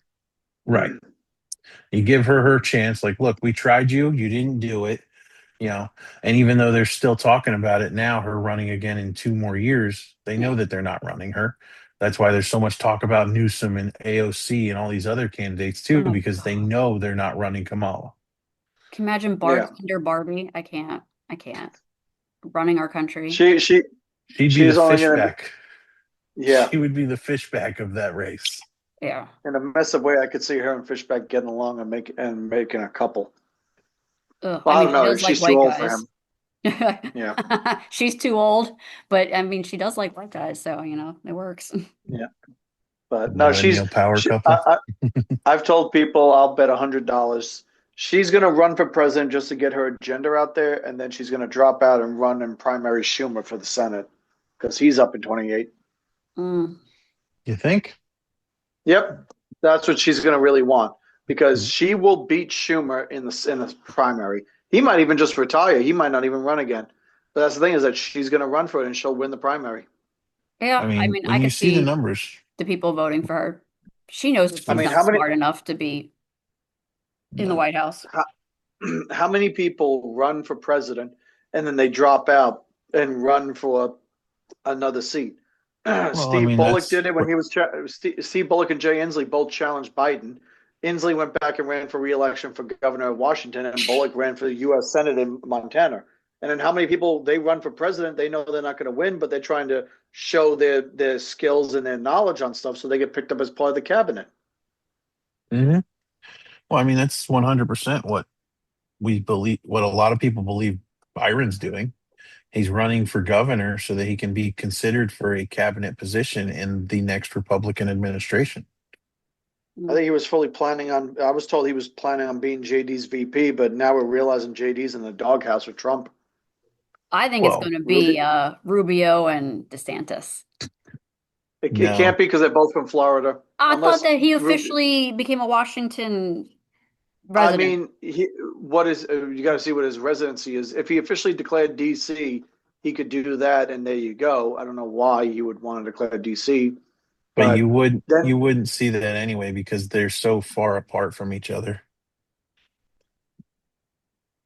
right. You give her chance. Like, look, we tried you. You didn't do it. You know, and even though they're still talking about it now, her running again in 2 more years, they Yeah. know that they're not running her. That's why there's so much talk about Newsom and AOC and all these other candidates too, Oh, because they know they're not running Kamala. can you imagine Yeah, bartender Barbie? I can't. I can't. Running our country. she she She'd be the she's only gonna be, fishback. yeah. She would be the fishback of that race. Yeah. In a mess of way, I could see her and Fishback getting along making a couple. Ugh. I Well, I mean, don't she know. does like She's too white old for guys. him. Yeah, She's too old, but I mean, she does like white guys, so it works. yeah. But no, Millennial power she. couple. I've told people I'll bet $100 she's going to run for president just to get her agenda out there, and then she's going to drop out and run in primary Schumer for the Senate because he's up in 28. Mm. You think? Yep, that's what she's going to really want because she will beat Schumer in the primary. He might even just retire. He might not even run again. But that's the thing is that she's going to run for it and she'll win the primary. Yeah, I I mean, mean, I when you could see the see numbers, the people voting for her. She knows that I she's mean, not smart enough to be in the no. White House. how, how many people run for president and then they drop out and run for another seat? Well, I Steve mean, Bullock that's did it when he was Steve Bullock and Jay Inslee both challenged Biden. Inslee went back and ran for re-election for governor of Washington, and Bullock ran for the U.S. Senate in Montana. And then how many people they run for president? They know they're not going to win, but they're trying to show their skills and their knowledge on stuff, so they get picked up as part of the cabinet. hmm well, I mean, that's 100% what we believe, what a lot of people believe Byron's doing. He's running for governor so that he can be considered for a cabinet position in the next Republican administration. I think he was fully planning on. I was told he was planning on being JD's VP, but now we're realizing JD's in the doghouse with Trump. I think it's Well, going to be Ruby, Rubio and DeSantis. it no, can't be because they're both from Florida, I thought unless that he Ruby. officially became a Washington I resident. mean, what is you got to see what his residency is. If he officially declared DC, he could do that, and there you go. I don't know why you would want to declare DC, but but you then wouldn't see that anyway because they're so far apart from each other.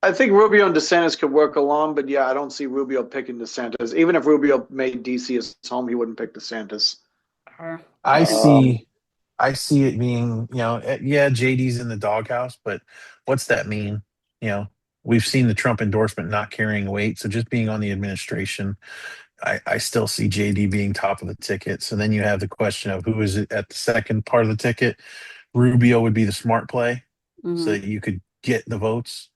I think Rubio and DeSantis could work along. But yeah, I don't see Rubio picking DeSantis. Even if Rubio made DC his home, he wouldn't pick DeSantis. I I think see I see it being, yeah, JD's in the doghouse, but what's that mean? You know, we've seen the Trump endorsement not carrying weight, so just being on the administration, I still see JD being top of the ticket. So then you have the question of who is it at the second part of the ticket. Rubio would be the smart play so mhm. that you could get the votes,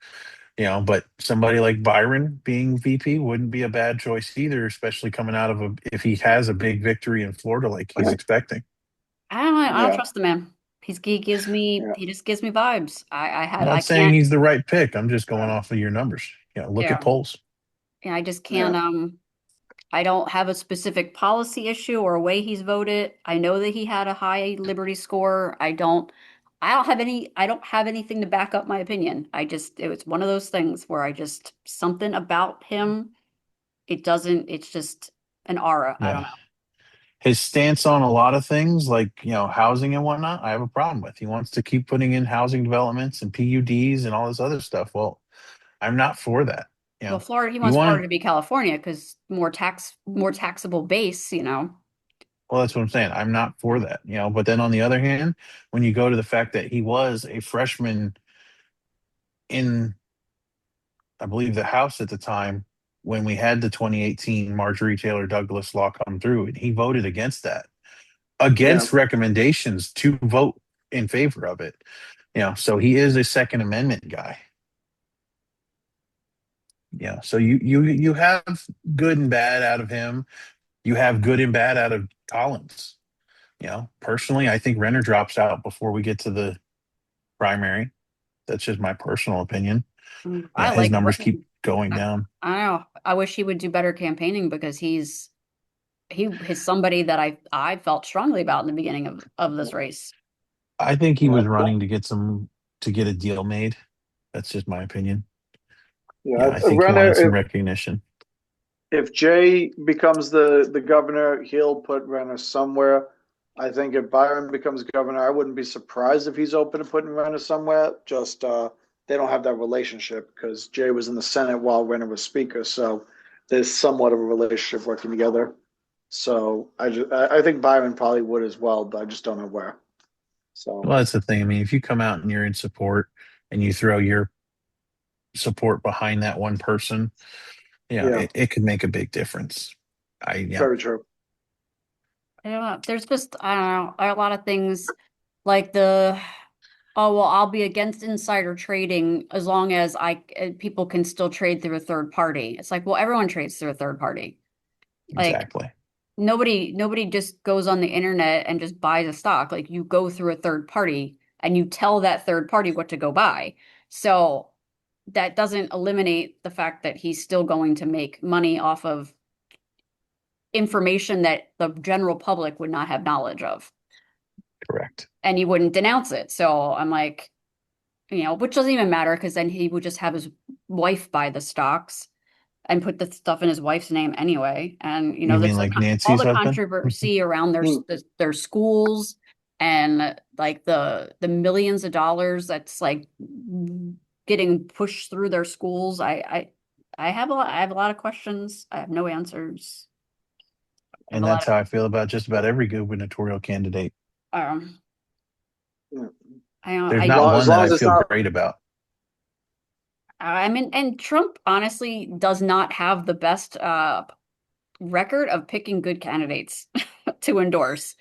but somebody like Byron being VP wouldn't be a bad choice either, especially coming out of if he has a big victory in Florida like he's expecting. I don't know. I don't Yeah, trust the man. yeah, He just gives me vibes. I'm I not saying can't, he's the right pick. I'm just going off of your numbers. Look at yeah, polls. yeah, I just can't, yeah. I don't have a specific policy issue or a way he's voted. I know that he had a high Liberty score. I don't have anything to back up my opinion. It was one of those things where something about him, it's just an aura. I don't Yeah. know. His stance on a lot of things, like, housing and whatnot, I have a problem with. He wants to keep putting in housing developments and PUDs and all this other stuff. Well, I'm not for that. Well, he You wants Florida want to be California because more taxable base. well, that's what I'm saying. I'm not for that. But then on the other hand, when you go to the fact that he was a freshman in, I believe, the House at the time when we had the 2018 Marjorie Taylor Douglas law come through, and he voted against that, Yeah. against recommendations to vote in favor of it. So he is a Second Amendment guy. So you have good and bad out of him. You have good and bad out of Collins. Personally, I think Renner drops out before we get to the primary. That's just my personal opinion. I His like numbers keep Brennan. going down. I don't know. I wish he would do better campaigning because he's somebody that I felt strongly about in the beginning of this race. I think he Yeah. was running to get a deal made. That's just my opinion. Yeah. I think he Renner, wanted some recognition. if Jay becomes the governor, he'll put Renner somewhere. I think if Byron becomes governor, I wouldn't be surprised if he's open to putting Renner somewhere. Just they don't have that relationship because Jay was in the Senate while Renner was Speaker, so there's somewhat of a relationship working together. So I think Byron probably would as well, but I just don't know where. So Well, that's the thing. I mean, if you come out and you're in support and you throw your support behind that one person, yeah, it could make a big difference. very true. I don't know. There's just I don't know a lot of things like the oh well I'll be against insider trading as long as I people can still trade through a third party. It's like well everyone trades through a third party. Like Exactly. nobody just goes on the internet and just buys a stock. Like you go through a third party and you tell that third party what to go buy. So that doesn't eliminate the fact that he's still going to make money off of information that the general public would not have knowledge of. Correct. And he wouldn't denounce it. So I'm like, which doesn't even matter because then he would just have his wife buy the stocks and put the stuff in his wife's name anyway. And You mean there's like all Nancy's the husband? controversy around Hmm. their schools and like the millions of dollars that's like getting pushed through their schools. I have a lot of questions. I have no answers. I have And a lot that's how I feel about just about every gubernatorial candidate. of Yeah. I don't There's I not As one that long I as it's feel not, great about. I mean, and Trump honestly does not have the best record of picking good candidates to endorse.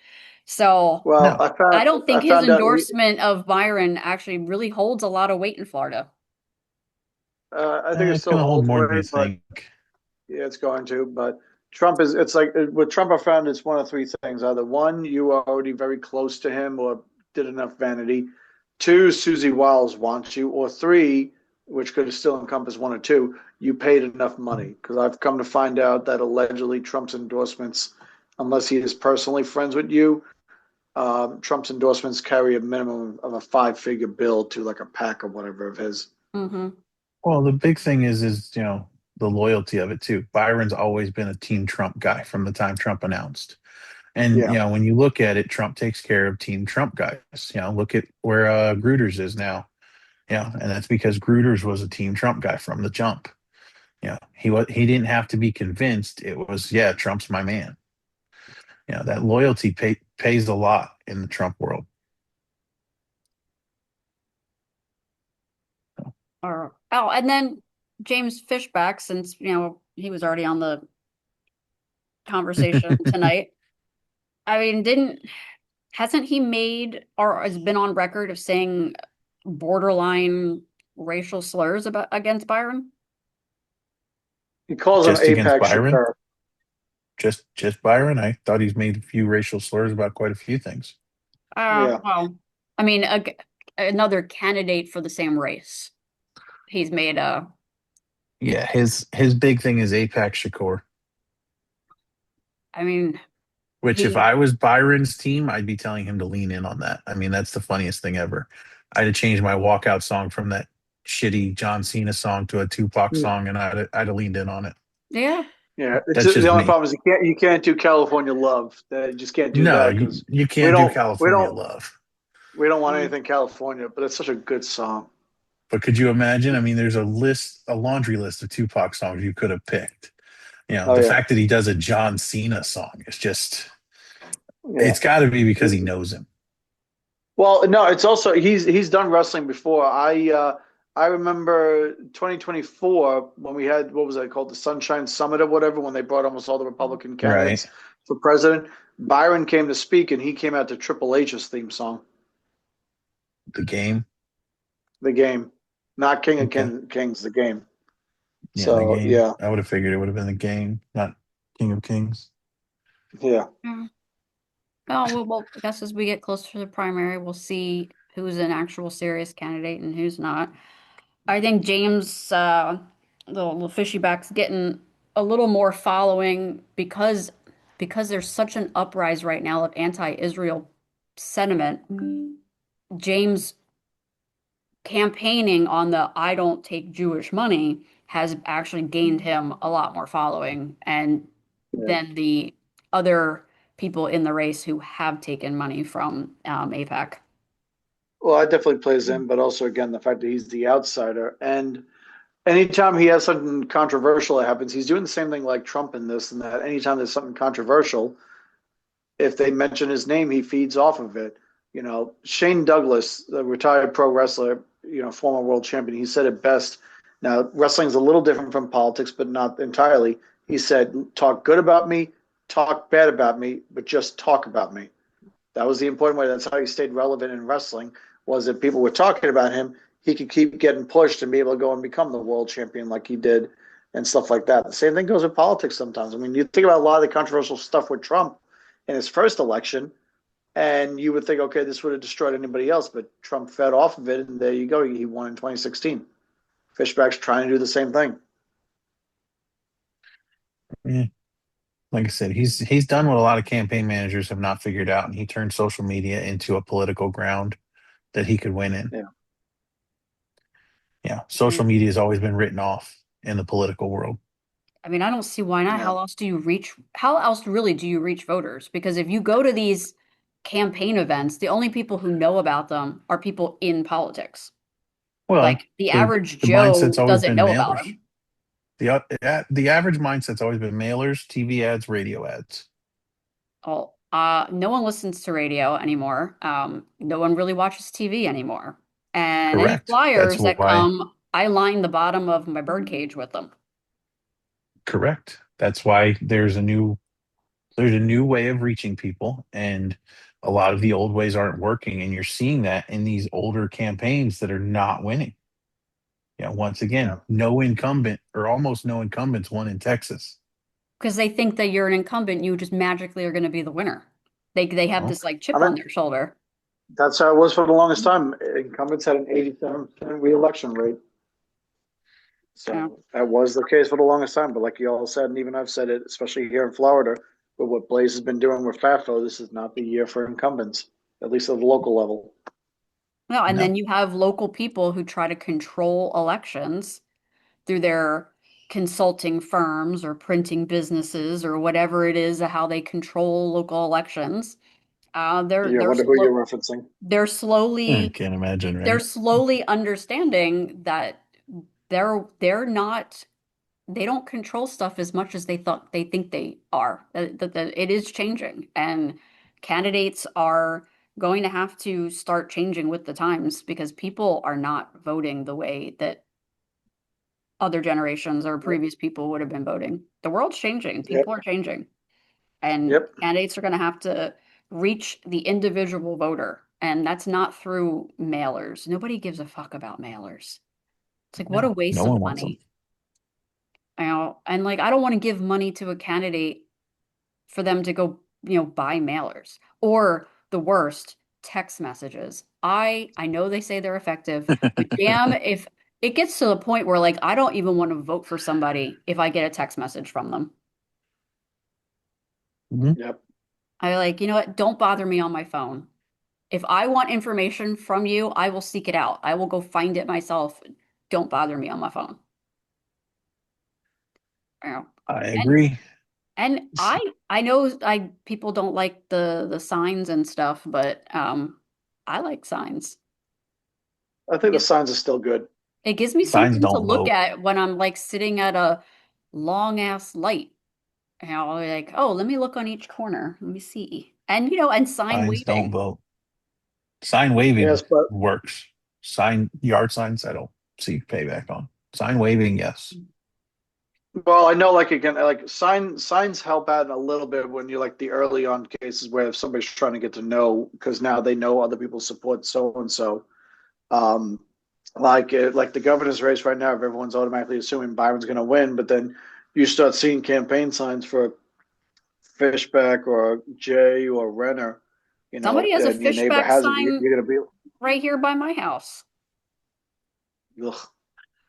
So well, No, I don't I think his found out endorsement of Byron actually really holds a lot of weight in Florida. I think it it's still going to hold holds more than you weight, but think. yeah, it's going to. But Trump is, it's like with Trump, I found it's one of three things. Either one, you are already very close to him or did enough vanity. Two, Susie Wiles wants you. Or three, which could still encompass one or two, you paid enough money. Because I've come to find out that allegedly Trump's endorsements, unless he is personally friends with you, Trump's endorsements carry a minimum of a five-figure bill to like a pack or whatever of his. Hmm. Well, the big thing is the loyalty of it too. Byron's always been a Team Trump guy from the time Trump announced. And Yeah. when you look at it, Trump takes care of Team Trump guys. Look at where Gruters is now. And that's because Gruters was a Team Trump guy from the jump. He didn't have to be convinced. It was, yeah, Trump's my man. That loyalty pays a lot in the Trump world. Or oh, and then James Fishback, since he was already on the conversation tonight. I mean, didn't hasn't he made or has been on record of saying borderline racial slurs about against Byron? He calls him Just against Apex Byron? Shakur. Just Byron? I thought he's made a few racial slurs about quite a few things. Yeah. Well, I mean, another candidate for the same race. He's made a. Yeah, his big thing is Apex Shakur, I mean, which if he. I was Byron's team, I'd be telling him to lean in on that. I mean, that's the funniest thing ever. I'd have changed my walkout song from that shitty John Cena song to a Tupac song, and I'd have leaned in on it. Yeah. Yeah. It's That's the just only me. problem is you can't do California Love. You just can't do No, that you, because you we can't do don't we California don't Love. we don't want Mm. anything California, but it's such a good song. But could you imagine? I mean, there's a laundry list of Tupac songs you could have picked. Oh The yeah. fact that he does a John Cena song is just, Yeah. it's got to be because he knows him. Well, no, it's also he's done wrestling before. I remember 2024 when we had what was that called, the Sunshine Summit or whatever, when they brought almost all the Republican Right. candidates for president. Byron came to speak and he came out to Triple H's theme song, The game. the game, not King of Okay. Kings, the game. Yeah, the So game. yeah, I would have figured it would have been the game, not King of Kings. yeah. Yeah. Oh, well, I guess as we get closer to the primary, we'll see who's an actual serious candidate and who's not. I think James, the fishy back's getting a little more following because there's such an uprise right now of anti-Israel sentiment. James campaigning on the I don't take Jewish money has actually gained him a lot more following and Yeah. than the other people in the race who have taken money from APAC. Well, that definitely plays in, but also again the fact that he's the outsider, and anytime he has something controversial that happens, he's doing the same thing like Trump in this and that. Anytime there's something controversial, if they mention his name, he feeds off of it. Shane Douglas, the retired pro wrestler, former world champion, he said it best. Now, wrestling's a little different from politics, but not entirely. He said, talk good about me, talk bad about me, but just talk about me. That was the important way. That's how he stayed relevant in wrestling, was that people were talking about him. He could keep getting pushed and be able to go and become the world champion like he did. and stuff like that. The same thing goes with politics sometimes. I mean, you think about a lot of the controversial stuff with Trump in his first election, and you would think, okay, this would have destroyed anybody else, but Trump fed off of it, and there you go. He won in 2016. Fishback's trying to do the same thing. Yeah. Like I said, he's done what a lot of campaign managers have not figured out, and he turned social media into a political ground that he could win in. Yeah. Yeah, social media has always been written off in the political world. I mean, I don't see why not. Yeah. How else really do you reach voters? Because if you go to these campaign events, the only people who know about them are people in politics. Well, Like the the average the Joe mindset's always doesn't been know about mailers. them. The average mindset's always been mailers, TV ads, radio ads. Oh, no one listens to radio anymore. No one really watches TV anymore. And any Correct. That's flyers that why. come, I line the bottom of my birdcage with them. Correct. That's why there's a new way of reaching people, and a lot of the old ways aren't working, and you're seeing that in these older campaigns that are not winning. Yeah, once Yeah. again, no incumbent or almost no incumbents won in Texas. Because they think that you're an incumbent, you just magically are going to be the winner. They have Well, this like I chip mean, on their shoulder. that's how it was for the longest time. Incumbents had an 87% reelection rate. Yeah. So that was the case for the longest time. But like you all said, and even I've said it, especially here in Florida, with what Blaze has been doing with FAFO, this is not the year for incumbents, at least at the local level. No, and no, then you have local people who try to control elections through their consulting firms or printing businesses or whatever it is, how they control local elections. Uh, they're Yeah, I they're wonder who slow, you're referencing. they're I slowly can't imagine, they're right? slowly understanding that they're not they don't control stuff as much as they think they are. That it is changing, and candidates are going to have to start changing with the times because people are not voting the way that other generations or Yep. previous people would have been voting. The world's changing, Yep. people are changing, and Yep. candidates are going to have to reach the individual voter, and that's not through mailers. Nobody gives a fuck about mailers. It's like what a No, no waste of one wants them. money. And like I don't want to give money to a candidate for them to go, buy mailers or the worst, text messages. I know they say they're effective, but damn if it gets to the point where like I don't even want to vote for somebody if I get a text message from them. Mhm. Yep. I like, you know what? Don't bother me on my phone. If I want information from you, I will seek it out. I will go find it myself. Don't bother me on my phone. You know. I And agree. And I know I people don't like the signs and stuff, but I like signs. I It think the gives, signs are still good. it gives me Signs something to don't look vote. at when I'm like sitting at a long ass light. Like, oh, let me look on each corner. Let me see. And and sign Signs don't waving. vote. Sign waving Yes, but works. Sign yard signs, I don't see payback on. Sign waving, yes. well, I know like again, like signs help out a little bit when you're like the early on cases where if somebody's trying to get to know because now they know other people support so and so. Um, like the governor's race right now, if everyone's automatically assuming Byron's going to win, but then you start seeing campaign signs for Fishback or Jay or Renner, Somebody has a and your neighbor fishback has it, sign you're going to right here by my house. be, ugh,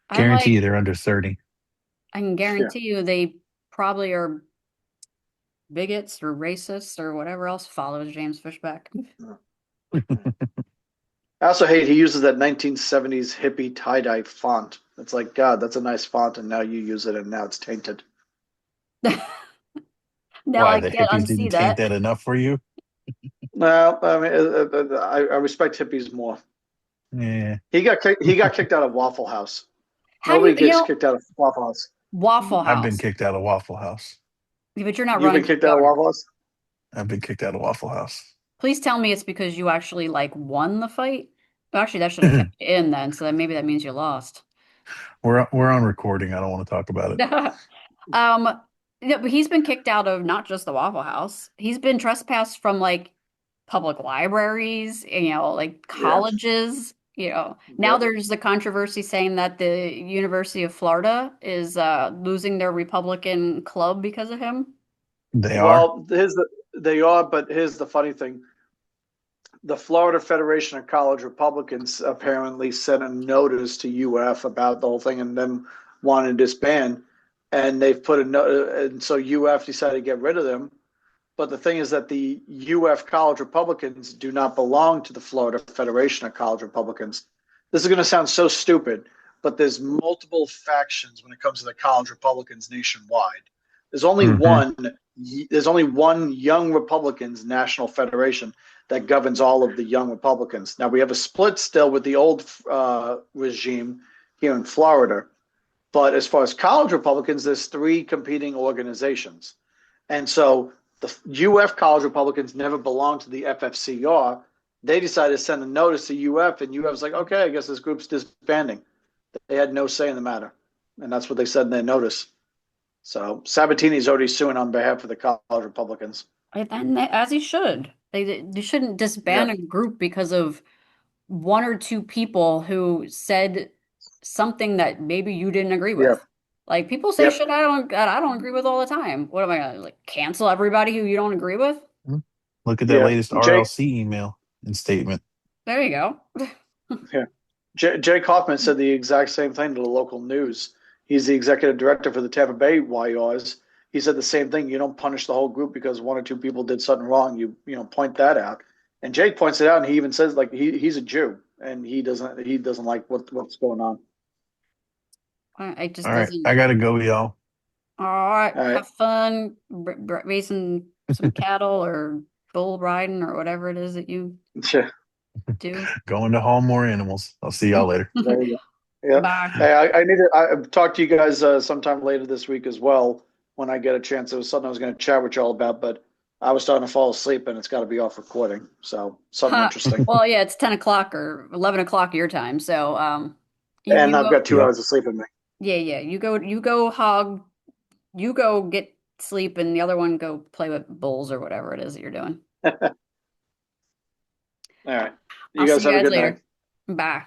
I'm Guarantee like, you they're under 30. I can yeah. guarantee you they probably are bigots or racists or whatever else follows James Fishback. I also hate he uses that 1970s hippie tie-dye font. It's like, God, that's a nice font, and now you use it, and now it's tainted. Now Why, I the can't hippies didn't unsee taint that. that enough for you? Well, I mean, I respect hippies more. Yeah, He got kicked out of Waffle House. How do you, Nobody gets kicked out of Waffle House. Waffle I've been House? kicked out of Waffle House. But you're not You've running been for kicked out of governor. Waffle House? I've been kicked out of Waffle House. Please tell me it's because you actually like won the fight. Well, actually, that should have kept you in then, so then maybe that means you lost. We're on recording. I don't want to talk about it. Um, yeah, but he's been kicked out of not just the Waffle House. He's been trespassed from like public libraries, like Yeah. colleges. Now Yep. there's the controversy saying that the University of Florida is losing their Republican club because of him. They are. Well, they are, but here's the funny thing. The Florida Federation of College Republicans apparently sent a notice to UF about the whole thing and them wanting to disband. And they've put a note, and so UF decided to get rid of them. But the thing is that the UF College Republicans do not belong to the Florida Federation of College Republicans. This is going to sound so stupid, but there's multiple factions when it comes to the college Republicans nationwide. There's only Hmm. one. There's only one Young Republicans National Federation that governs all of the Young Republicans. Now we have a split still with the old regime here in Florida, but as far as college Republicans, there's three competing organizations, and so the UF College Republicans never belonged to the FFCR. They decided to send a notice to UF, and UF was like, okay, I guess this group's disbanding. They had no say in the matter, and that's what they said in their notice. So Sabatini's already suing on behalf of the college Republicans. And as he should. They shouldn't disband Yep, a group because of one or two people who said something that maybe you didn't agree yep, with. Like people say yep. shit I don't agree with all the time. What am I gonna like cancel everybody who you don't agree with? Look at that Yeah, latest Jake. RLC email and statement. There you go. Yeah, Jake Hoffman said the exact same thing to the local news. He's the executive director for the Tampa Bay YRs. He said the same thing. You don't punish the whole group because one or two people did something wrong. You point that out. And Jake points it out, and he even says like he's a Jew and he doesn't like what's going on. It just All right, doesn't. I gotta go, y'all. All right, All right. have fun raising some cattle or bull riding or whatever it is that you Yeah, do. Going to haul more animals. I'll see y'all later. there you go. Yeah. Bye. Hey, I need to talk to you guys sometime later this week as well when I get a chance. It was something I was going to chat with y'all about, but I was starting to fall asleep and it's got to be off recording. So something Ha. interesting. Well, yeah, it's 10 o'clock or 11 o'clock your time. So, you And I've go, got two Yep. hours of sleep in me. yeah, yeah, you go get sleep, and the other one go play with bulls or whatever it is that you're doing. All right. You I'll see guys you have a guys good night. later. Bye.